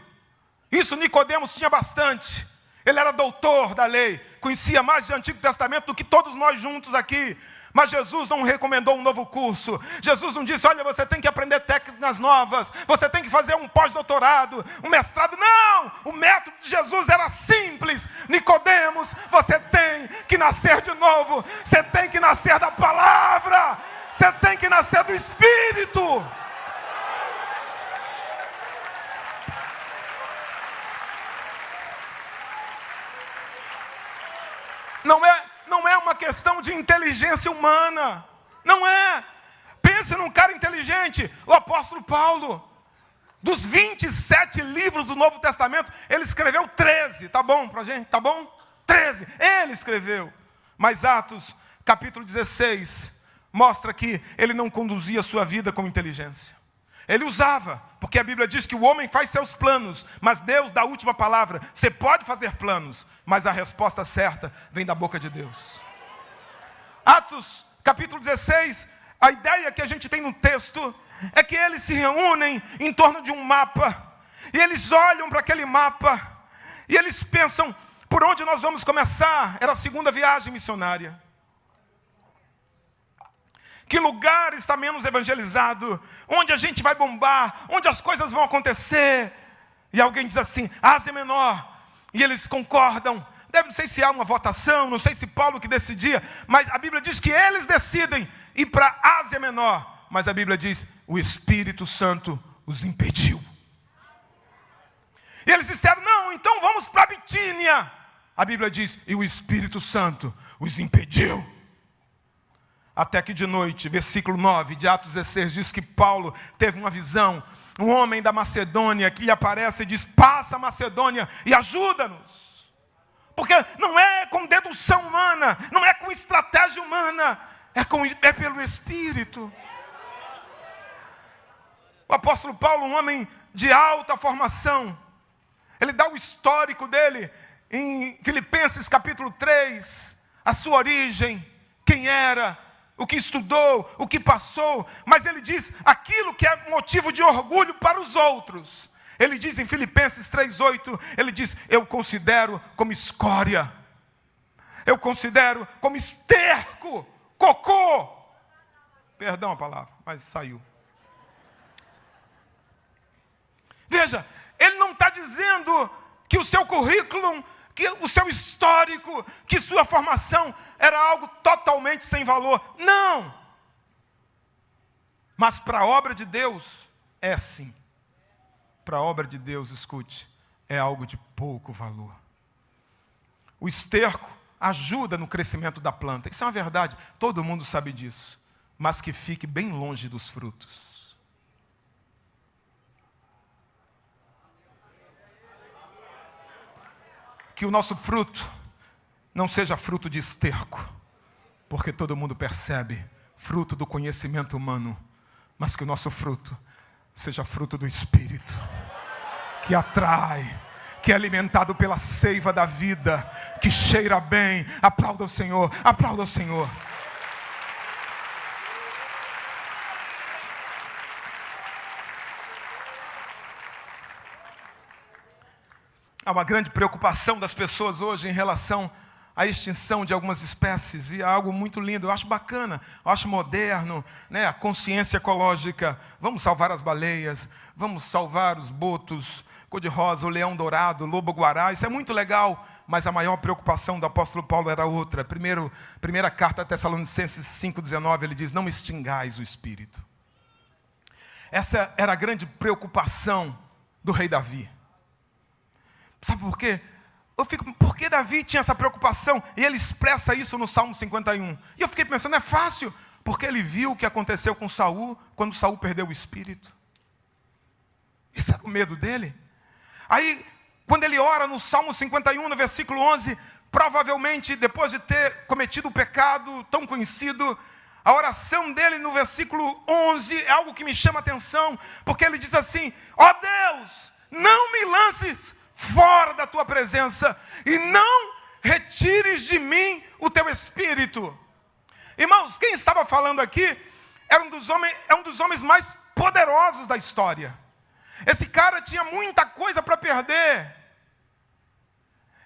Isso Nicodemos tinha bastante. Ele era doutor da lei, conhecia mais de Antigo Testamento do que todos nós juntos aqui. Mas Jesus não recomendou um novo curso. Jesus não disse, olha, você tem que aprender páginas novas, você tem que fazer um pós-doutorado, um mestrado. Não! O método de Jesus era simples. Nicodemos, você tem que nascer de novo. Você tem que nascer da palavra. Você tem que nascer do Espírito. Não é uma questão de inteligência humana. Não é. Pense num cara inteligente. O apóstolo Paulo, dos 27 livros do Novo Testamento, ele escreveu 13. Tá bom pra gente? Tá bom? 13. Ele escreveu. Mas Atos, capítulo 16, mostra que ele não conduzia a sua vida com inteligência. Ele usava, porque a Bíblia diz que o homem faz seus planos, mas Deus dá a última palavra. Você pode fazer planos, mas a resposta certa vem da boca de Deus. Atos, capítulo 16, a ideia que a gente tem no texto é que eles se reúnem em torno de um mapa, e eles olham para aquele mapa, e eles pensam, por onde nós vamos começar? Era a segunda viagem missionária. Que lugar está menos evangelizado? Onde a gente vai bombar? Onde as coisas vão acontecer? E alguém diz assim, Ásia Menor. E eles concordam. Não sei se há uma votação, não sei se Paulo que decidia, mas a Bíblia diz que eles decidem ir para Ásia Menor. Mas a Bíblia diz, o Espírito Santo os impediu. E eles disseram, não, então vamos para Bitínia. A Bíblia diz, e o Espírito Santo os impediu. Até que de noite, versículo 9 de Atos 16, diz que Paulo teve uma visão. Um homem da Macedônia que lhe aparece e diz, passa a Macedônia e ajuda-nos. Porque não é com dedução humana, não é com estratégia humana, é pelo Espírito. O apóstolo Paulo, um homem de alta formação, ele dá o histórico dele em Filipenses capítulo 3, a sua origem, quem era, o que estudou, o que passou, mas ele diz aquilo que é motivo de orgulho para os outros. Ele diz em Filipenses 3:8, ele diz, eu considero como escória, eu considero como esterco, cocô. Perdão a palavra, mas saiu. Veja, ele não está dizendo que o seu currículo, que o seu histórico, que sua formação era algo totalmente sem valor. Não! Mas para a obra de Deus, é sim. Para a obra de Deus, escute, é algo de pouco valor. O esterco ajuda no crescimento da planta. Isso é uma verdade, todo mundo sabe disso. Mas que fique bem longe dos frutos. Que o nosso fruto não seja fruto de esterco, porque todo mundo percebe, fruto do conhecimento humano, mas que o nosso fruto seja fruto do Espírito, que atrai, que é alimentado pela seiva da vida, que cheira bem. Aplauda o Senhor, aplauda o Senhor. Há uma grande preocupação das pessoas hoje em relação à extinção de algumas espécies, e é algo muito lindo, eu acho bacana, eu acho moderno, né? A consciência ecológica. Vamos salvar as baleias, vamos salvar os botos, cor-de-rosa, o leão dourado, o lobo-guará, isso é muito legal, mas a maior preocupação do apóstolo Paulo era outra. Primeira carta a Tessalonicenses 5,19, ele diz, não extingais o Espírito. Essa era a grande preocupação do rei Davi. Sabe por quê? Por que Davi tinha essa preocupação? E ele expressa isso no Salmo 51. E eu fiquei pensando, é fácil, porque ele viu o que aconteceu com Saul, quando Saul perdeu o espírito. Esse era o medo dele. Aí, quando ele ora no Salmo 51, no versículo 11, provavelmente depois de ter cometido o pecado tão conhecido, a oração dele no versículo 11 é algo que me chama a atenção, porque ele diz assim, ó Deus, não me lances fora da tua presença, e não retires de mim o teu espírito. Irmãos, quem estava falando aqui é um dos homens mais poderosos da história. Esse cara tinha muita coisa para perder.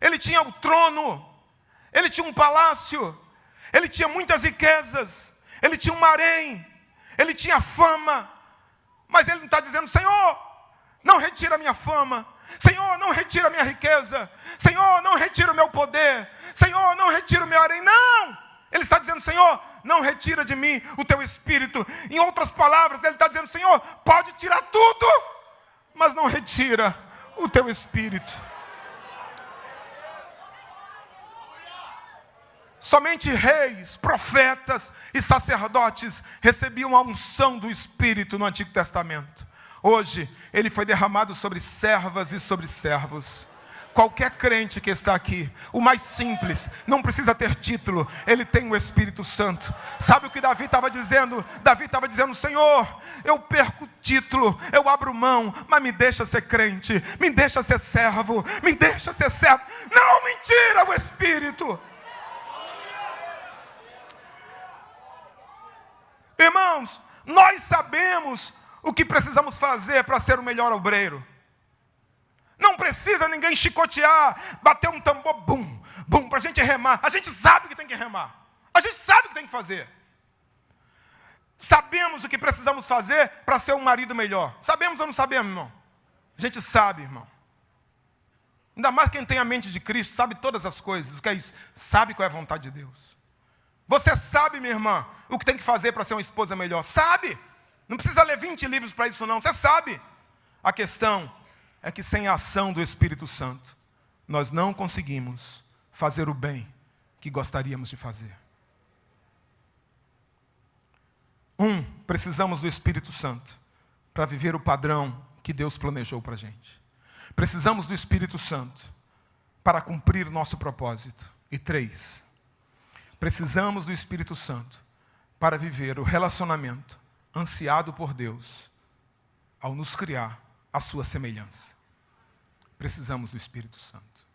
Ele tinha o trono, ele tinha um palácio, ele tinha muitas riquezas, ele tinha um harém, ele tinha fama, mas ele não está dizendo: Senhor, não retira a minha fama. Senhor, não retira a minha riqueza. Senhor, não retira o meu poder. Senhor, não retira o meu harém. Não! Ele está dizendo: Senhor, não retira de mim o teu espírito. Em outras palavras, ele está dizendo: Senhor, pode tirar tudo, mas não retira o teu espírito. Somente reis, profetas e sacerdotes recebiam a unção do Espírito no Antigo Testamento. Hoje, ele foi derramado sobre servas e sobre servos. Qualquer crente que está aqui, o mais simples, não precisa ter título, ele tem o Espírito Santo. Sabe o que Davi estava dizendo? Davi estava dizendo: Senhor, eu perco o título, eu abro mão, mas me deixa ser crente, me deixa ser servo, me deixa ser servo. Não me tira o Espírito. Irmãos, nós sabemos o que precisamos fazer para ser o melhor obreiro. Não precisa ninguém chicotear, bater um tambor, bum, bum, para a gente remar. A gente sabe que tem que remar. A gente sabe o que tem que fazer. Sabemos o que precisamos fazer para ser um marido melhor. Sabemos ou não sabemos, irmão? A gente sabe, irmão. Ainda mais quem tem a mente de Cristo, sabe todas as coisas. O que é isso? Sabe qual é a vontade de Deus. Você sabe, minha irmã, o que tem que fazer para ser uma esposa melhor. Sabe. Não precisa ler 20 livros para isso não. Você sabe. A questão é que sem a ação do Espírito Santo, nós não conseguimos fazer o bem que gostaríamos de fazer. Precisamos do Espírito Santo para viver o padrão que Deus planejou para a gente. Precisamos do Espírito Santo para cumprir o nosso propósito. E 3, precisamos do Espírito Santo para viver o relacionamento ansiado por Deus ao nos criar à sua semelhança. Precisamos do Espírito Santo.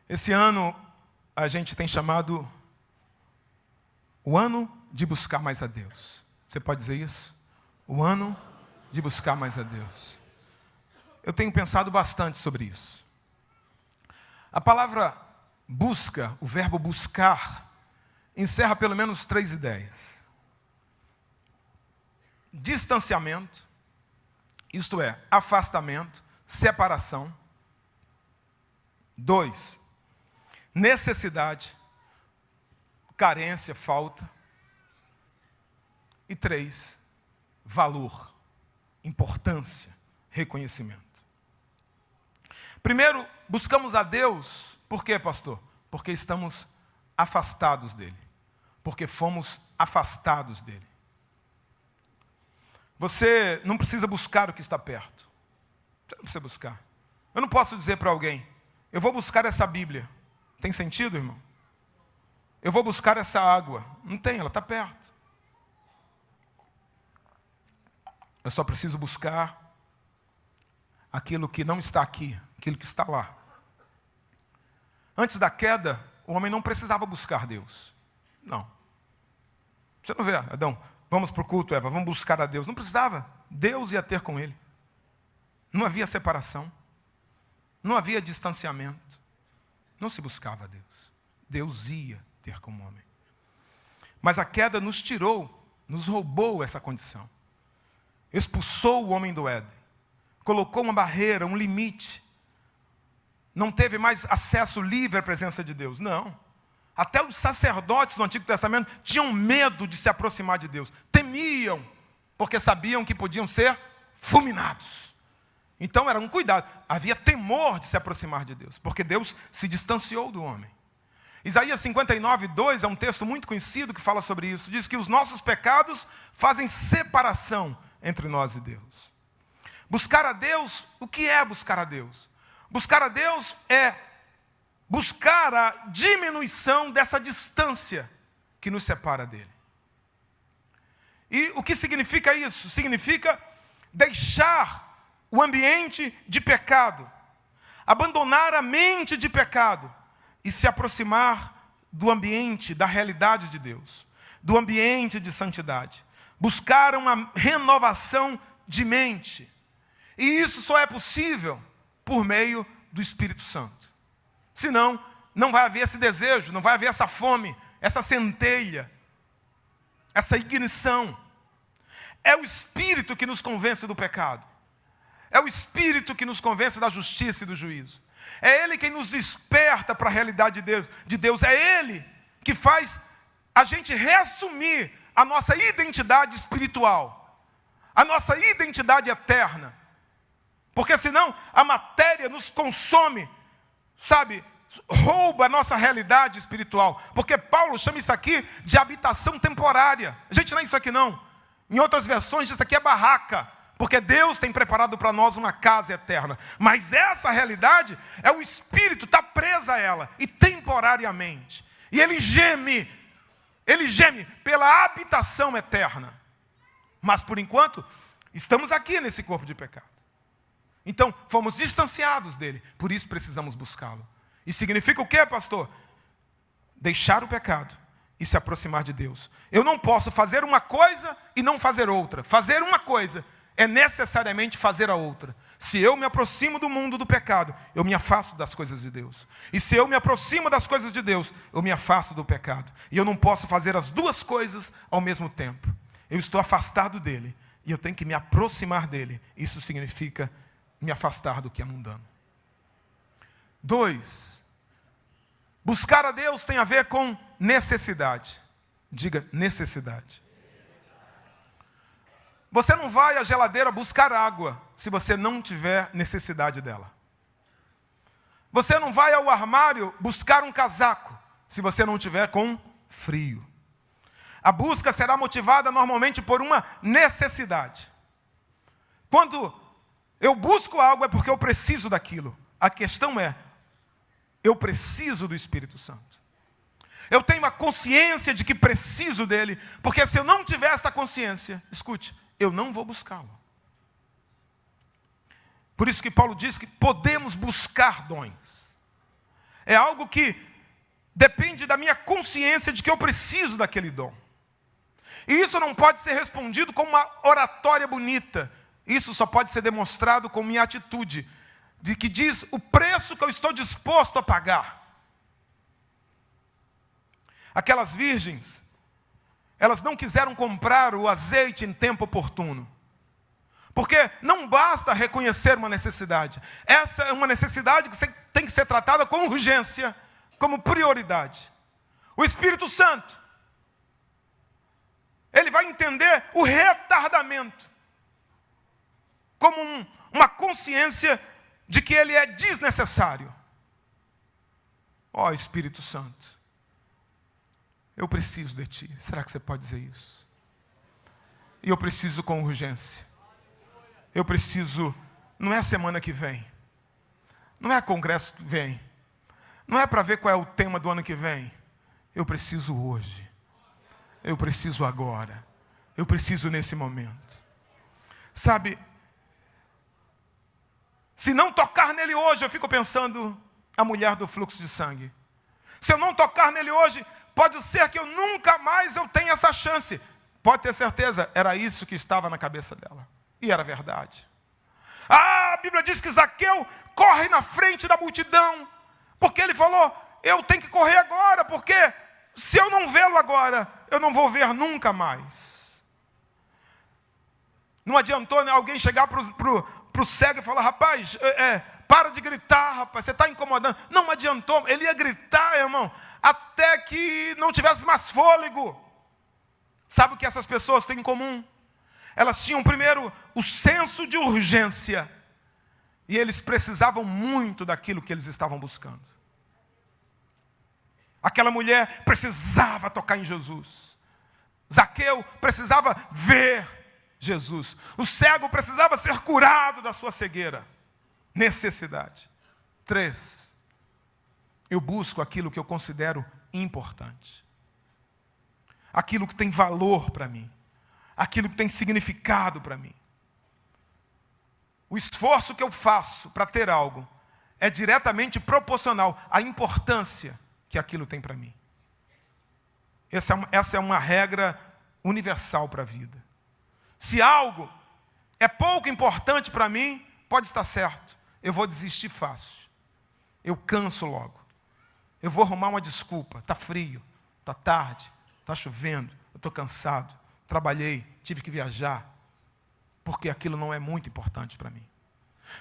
Esse ano a gente tem chamado o ano de buscar mais a Deus. Você pode dizer isso? O ano de buscar mais a Deus. Eu tenho pensado bastante sobre isso. A palavra busca, o verbo buscar, encerra pelo menos 3 ideias. Distanciamento, isto é, afastamento, separação. 2, necessidade, carência, falta. E 3, valor, importância, reconhecimento. Primeiro, buscamos a Deus, por quê, pastor? Porque estamos afastados dele. Porque fomos afastados dele. Você não precisa buscar o que está perto. Você não precisa buscar. Eu não posso dizer para alguém: eu vou buscar essa Bíblia. Tem sentido, irmão? Eu vou buscar essa água. Não tem, ela está perto. Eu só preciso buscar aquilo que não está aqui, aquilo que está lá. Antes da queda, o homem não precisava buscar Deus. Não. Você não vê, Adão, vamos para o culto, Eva, vamos buscar a Deus. Não precisava. Deus ia ter com ele. Não havia separação. Não havia distanciamento. Não se buscava a Deus. Deus ia ter com o homem. Mas a queda nos tirou, nos roubou essa condição. Expulsou o homem do Éden. Colocou uma barreira, um limite. Não teve mais acesso livre à presença de Deus. Não. Até os sacerdotes do Antigo Testamento tinham medo de se aproximar de Deus. Temiam, porque sabiam que podiam ser fulminados. Então era um cuidado. Havia temor de se aproximar de Deus, porque Deus se distanciou do homem. Isaías 59:2 é um texto muito conhecido que fala sobre isso. Diz que os nossos pecados fazem separação entre nós e Deus. Buscar a Deus, o que é buscar a Deus? Buscar a Deus é buscar a diminuição dessa distância que nos separa dele. E o que significa isso? Significa deixar o ambiente de pecado, abandonar a mente de pecado e se aproximar do ambiente, da realidade de Deus, do ambiente de santidade. Buscar uma renovação de mente. E isso só é possível por meio do Espírito Santo. Senão, não vai haver esse desejo, não vai haver essa fome, essa centelha, essa ignição. É o Espírito que nos convence do pecado. É o Espírito que nos convence da justiça e do juízo. É Ele quem nos desperta para a realidade de Deus. É Ele que faz a gente reassumir a nossa identidade espiritual, a nossa identidade eterna. Porque senão a matéria nos consome, sabe, rouba a nossa realidade espiritual. Porque Paulo chama isso aqui de habitação temporária. A gente não é isso aqui não. Em outras versões diz aqui é barraca. Porque Deus tem preparado para nós uma casa eterna. Mas essa realidade é o Espírito, está preso a ela. E temporariamente. E ele geme pela habitação eterna. Mas por enquanto, estamos aqui nesse corpo de pecado. Então, fomos distanciados dele. Por isso precisamos buscá-lo. E significa o quê, pastor? Deixar o pecado e se aproximar de Deus. Eu não posso fazer uma coisa e não fazer outra. Fazer uma coisa é necessariamente fazer a outra. Se eu me aproximo do mundo do pecado, eu me afasto das coisas de Deus. E se eu me aproximo das coisas de Deus, eu me afasto do pecado. E eu não posso fazer as duas coisas ao mesmo tempo. Eu estou afastado dele e eu tenho que me aproximar dele. Isso significa me afastar do que é mundano. 2. Buscar a Deus tem a ver com necessidade. Diga necessidade. Você não vai à geladeira buscar água se você não tiver necessidade dela. Você não vai ao armário buscar um casaco se você não tiver com frio. A busca será motivada normalmente por uma necessidade. Quando eu busco algo é porque eu preciso daquilo. A questão é, eu preciso do Espírito Santo. Eu tenho a consciência de que preciso dele, porque se eu não tiver esta consciência, escute, eu não vou buscá-lo. Por isso que Paulo diz que podemos buscar dons. É algo que depende da minha consciência de que eu preciso daquele dom. E isso não pode ser respondido com uma oratória bonita. Isso só pode ser demonstrado com minha atitude, de que diz o preço que eu estou disposto a pagar. Aquelas virgens, elas não quiseram comprar o azeite em tempo oportuno. Porque não basta reconhecer uma necessidade. Essa é uma necessidade que tem que ser tratada com urgência, como prioridade. O Espírito Santo, ele vai entender o retardamento como uma consciência de que ele é desnecessário. Ó Espírito Santo, eu preciso de ti. Será que você pode dizer isso? E eu preciso com urgência. Eu preciso, não é a semana que vem. Não é a congresso que vem. Não é para ver qual é o tema do ano que vem. Eu preciso hoje. Eu preciso agora. Eu preciso nesse momento. Sabe, se não tocar nele hoje, eu fico pensando a mulher do fluxo de sangue. Se eu não tocar nele hoje, pode ser que eu nunca mais tenha essa chance. Pode ter certeza, era isso que estava na cabeça dela. E era verdade. A Bíblia diz que Zaqueu corre na frente da multidão, porque ele falou, eu tenho que correr agora, porque se eu não vê-lo agora, eu não vou ver nunca mais. Não adiantou, né, alguém chegar para o cego e falar, rapaz, para de gritar, rapaz, você está incomodando. Não adiantou, ele ia gritar, irmão, até que não tivesse mais fôlego. Sabe o que essas pessoas têm em comum? Elas tinham primeiro o senso de urgência. E eles precisavam muito daquilo que eles estavam buscando. Aquela mulher precisava tocar em Jesus. Zaqueu precisava ver Jesus. O cego precisava ser curado da sua cegueira. Necessidade. 3. Eu busco aquilo que eu considero importante. Aquilo que tem valor para mim. Aquilo que tem significado para mim. O esforço que eu faço para ter algo é diretamente proporcional à importância que aquilo tem para mim. Essa é uma regra universal para a vida. Se algo é pouco importante para mim, pode estar certo. Eu vou desistir fácil. Eu canso logo. Eu vou arrumar uma desculpa. Está frio, está tarde, está chovendo, eu estou cansado. Trabalhei, tive que viajar, porque aquilo não é muito importante para mim.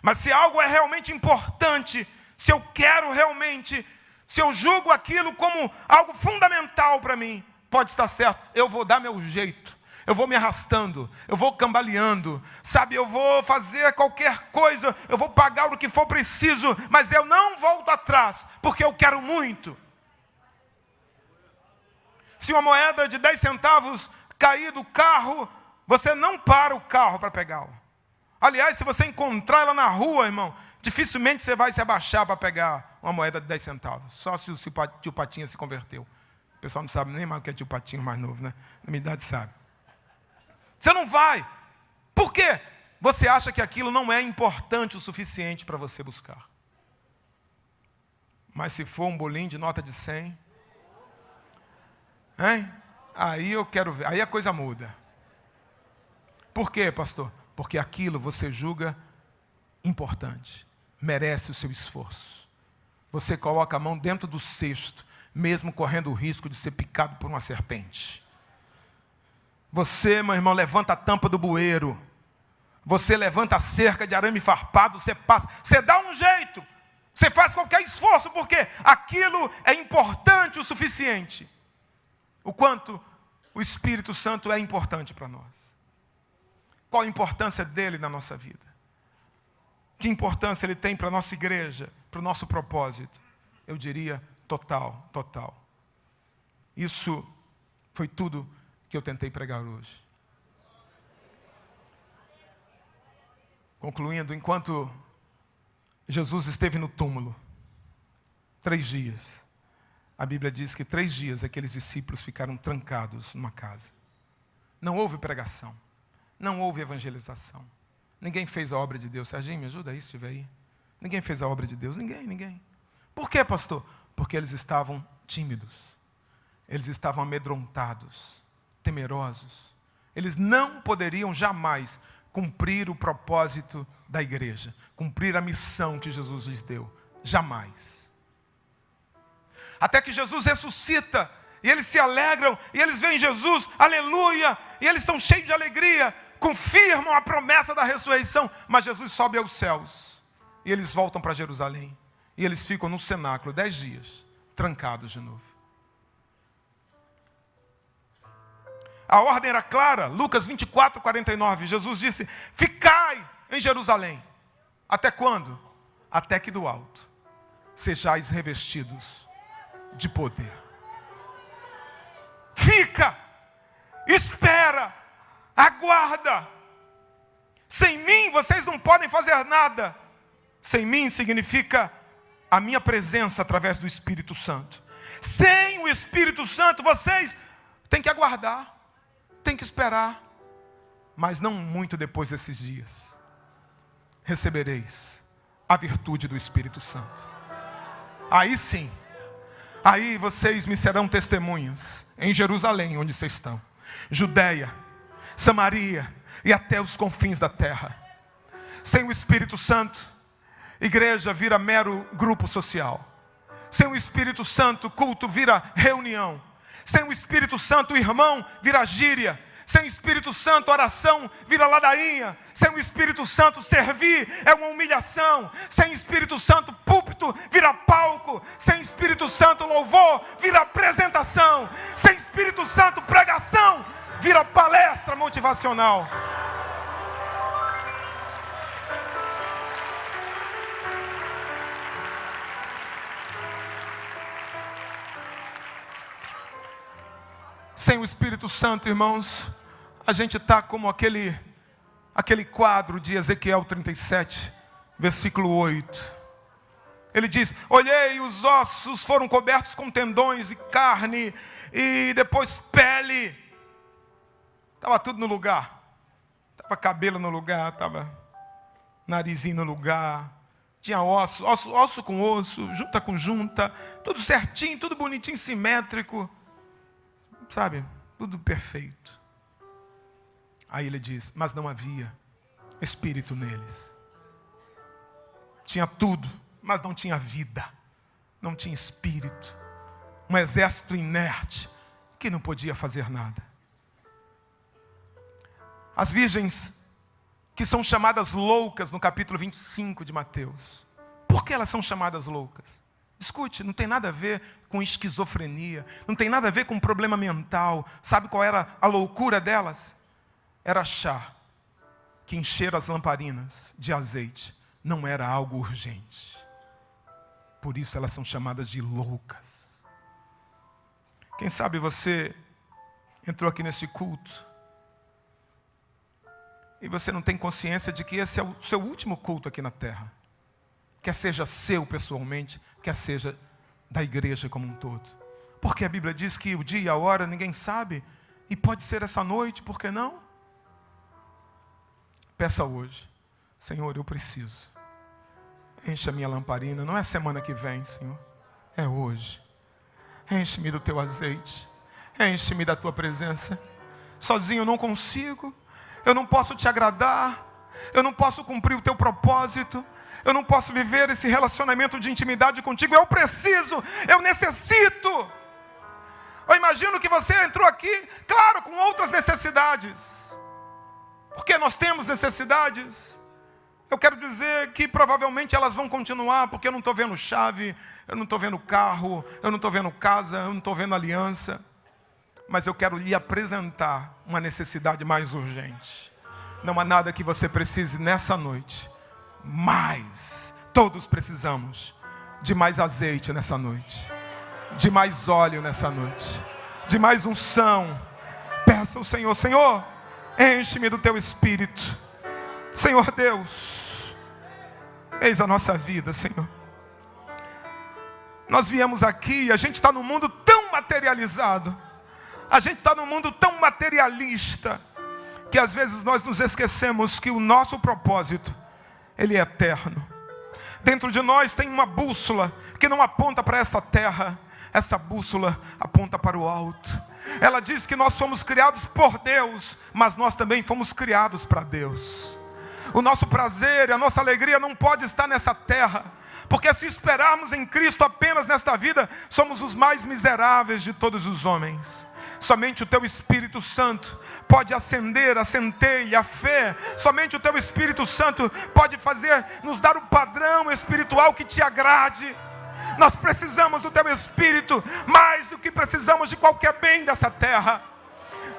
Mas se algo é realmente importante, se eu quero realmente, se eu julgo aquilo como algo fundamental para mim, pode estar certo, eu vou dar meu jeito, eu vou me arrastando, eu vou cambaleando, sabe, eu vou fazer qualquer coisa, eu vou pagar o que for preciso, mas eu não volto atrás, porque eu quero muito. Se uma moeda de 10 centavos cair do carro, você não para o carro para pegá-la. Aliás, se você encontrar ela na rua, irmão, dificilmente você vai se abaixar para pegar uma moeda de 10 centavos. Só se o tio Patinha se converteu. O pessoal não sabe nem mais o que é tio Patinha mais novo, né? Na minha idade sabe. Você não vai. Por quê? Você acha que aquilo não é importante o suficiente para você buscar. Mas se for um bolinho de nota de 100, hein? Aí eu quero ver, aí a coisa muda. Por quê, pastor? Porque aquilo você julga importante, merece o seu esforço. Você coloca a mão dentro do cesto, mesmo correndo o risco de ser picado por uma serpente. Você, meu irmão, levanta a tampa do bueiro. Você levanta a cerca de arame farpado, você passa, você dá um jeito. Você faz qualquer esforço, porque aquilo é importante o suficiente. O quanto o Espírito Santo é importante para nós. Qual a importância dele na nossa vida? Que importância ele tem para a nossa igreja, para o nosso propósito? Eu diria total, total. Isso foi tudo que eu tentei pregar hoje. Concluindo, enquanto Jesus esteve no túmulo, 3 dias, a Bíblia diz que 3 dias aqueles discípulos ficaram trancados numa casa. Não houve pregação, não houve evangelização. Ninguém fez a obra de Deus. Serginho, me ajuda aí se estiver aí. Ninguém fez a obra de Deus, ninguém. Por quê, pastor? Porque eles estavam tímidos, eles estavam amedrontados, temerosos. Eles não poderiam jamais cumprir o propósito da igreja, cumprir a missão que Jesus lhes deu. Jamais. Até que Jesus ressuscita, e eles se alegram, e eles veem Jesus, aleluia, e eles estão cheios de alegria, confirmam a promessa da ressurreição, mas Jesus sobe aos céus, e eles voltam para Jerusalém, e eles ficam no cenáculo 10 dias, trancados de novo. A ordem era clara, Lucas 24, 49, Jesus disse, ficai em Jerusalém. Até quando? Até que do alto sejais revestidos de poder. Fica, espera, aguarda. Sem mim vocês não podem fazer nada. Sem mim significa a minha presença através do Espírito Santo. Sem o Espírito Santo vocês têm que aguardar, têm que esperar. Mas não muito depois desses dias recebereis a virtude do Espírito Santo. Aí sim, aí vocês me serão testemunhas em Jerusalém, onde vocês estão, Judeia, Samaria e até os confins da terra. Sem o Espírito Santo, igreja vira mero grupo social. Sem o Espírito Santo, culto vira reunião. Sem o Espírito Santo, irmão vira gíria. Sem o Espírito Santo, oração vira ladainha. Sem o Espírito Santo, servir é uma humilhação. Sem o Espírito Santo, púlpito vira palco. Sem o Espírito Santo, louvor vira apresentação. Sem o Espírito Santo, pregação vira palestra motivacional. Sem o Espírito Santo, irmãos, a gente está como aquele quadro de Ezequiel 37, versículo 8. Ele diz, olhei, os ossos foram cobertos com tendões e carne, e depois pele. Estava tudo no lugar. Estava cabelo no lugar, estava narizinho no lugar. Tinha osso com osso, junta com junta, tudo certinho, tudo bonitinho, simétrico. Sabe, tudo perfeito. Aí ele diz, mas não havia espírito neles. Tinha tudo, mas não tinha vida. Não tinha espírito. Um exército inerte, que não podia fazer nada. As virgens que são chamadas loucas no capítulo 25 de Mateus. Por que elas são chamadas loucas? Escute, não tem nada a ver com esquizofrenia, não tem nada a ver com problema mental. Sabe qual era a loucura delas? Era achar que encher as lamparinas de azeite não era algo urgente. Por isso elas são chamadas de loucas. Quem sabe você entrou aqui nesse culto e você não tem consciência de que esse é o seu último culto aqui na terra. Quer seja seu pessoalmente, quer seja da igreja como um todo. Porque a Bíblia diz que o dia e a hora ninguém sabe, e pode ser essa noite, por que não? Peça hoje: Senhor, eu preciso. Enche a minha lamparina, não é semana que vem, Senhor, é hoje. Enche-me do teu azeite, enche-me da tua presença. Sozinho eu não consigo, eu não posso te agradar, eu não posso cumprir o teu propósito, eu não posso viver esse relacionamento de intimidade contigo. Eu preciso, eu necessito. Eu imagino que você entrou aqui, claro, com outras necessidades, porque nós temos necessidades. Eu quero dizer que provavelmente elas vão continuar, porque eu não estou vendo chave, eu não estou vendo carro, eu não estou vendo casa, eu não estou vendo aliança. Mas eu quero lhe apresentar uma necessidade mais urgente. Não há nada que você precise nessa noite, mas todos precisamos de mais azeite nessa noite, de mais óleo nessa noite, de mais unção. Peça ao Senhor: Senhor, enche-me do teu Espírito. Senhor Deus, eis a nossa vida, Senhor. Nós viemos aqui e a gente está num mundo tão materializado, a gente está num mundo tão materialista, que às vezes nós nos esquecemos que o nosso propósito, ele é eterno. Dentro de nós tem uma bússola que não aponta para esta terra, essa bússola aponta para o alto. Ela diz que nós fomos criados por Deus, mas nós também fomos criados para Deus. O nosso prazer e a nossa alegria não pode estar nessa terra, porque se esperarmos em Cristo apenas nesta vida, somos os mais miseráveis de todos os homens. Somente o teu Espírito Santo pode acender a centelha, a fé. Somente o teu Espírito Santo pode nos dar um padrão espiritual que te agrade. Nós precisamos do teu Espírito mais do que precisamos de qualquer bem dessa terra.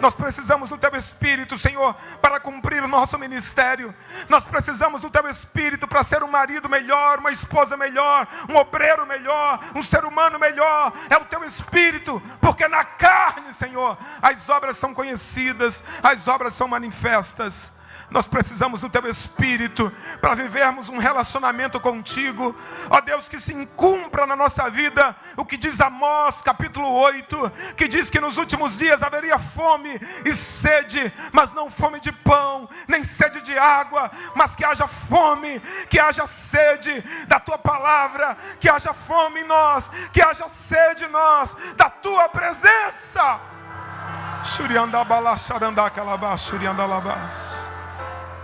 Nós precisamos do teu Espírito, Senhor, para cumprir o nosso ministério. Nós precisamos do teu Espírito para ser um marido melhor, uma esposa melhor, um obreiro melhor, um ser humano melhor. É o teu Espírito, porque na carne, Senhor, as obras são conhecidas, as obras são manifestas. Nós precisamos do teu Espírito para vivermos um relacionamento contigo. Ó Deus, que se cumpra na nossa vida o que diz Amós capítulo 8, que diz que nos últimos dias haveria fome e sede, mas não fome de pão, nem sede de água, mas que haja fome, que haja sede da tua palavra, que haja fome em nós, que haja sede em nós, da tua presença.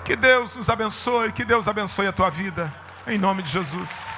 Que Deus nos abençoe, que Deus abençoe a tua vida, em nome de Jesus.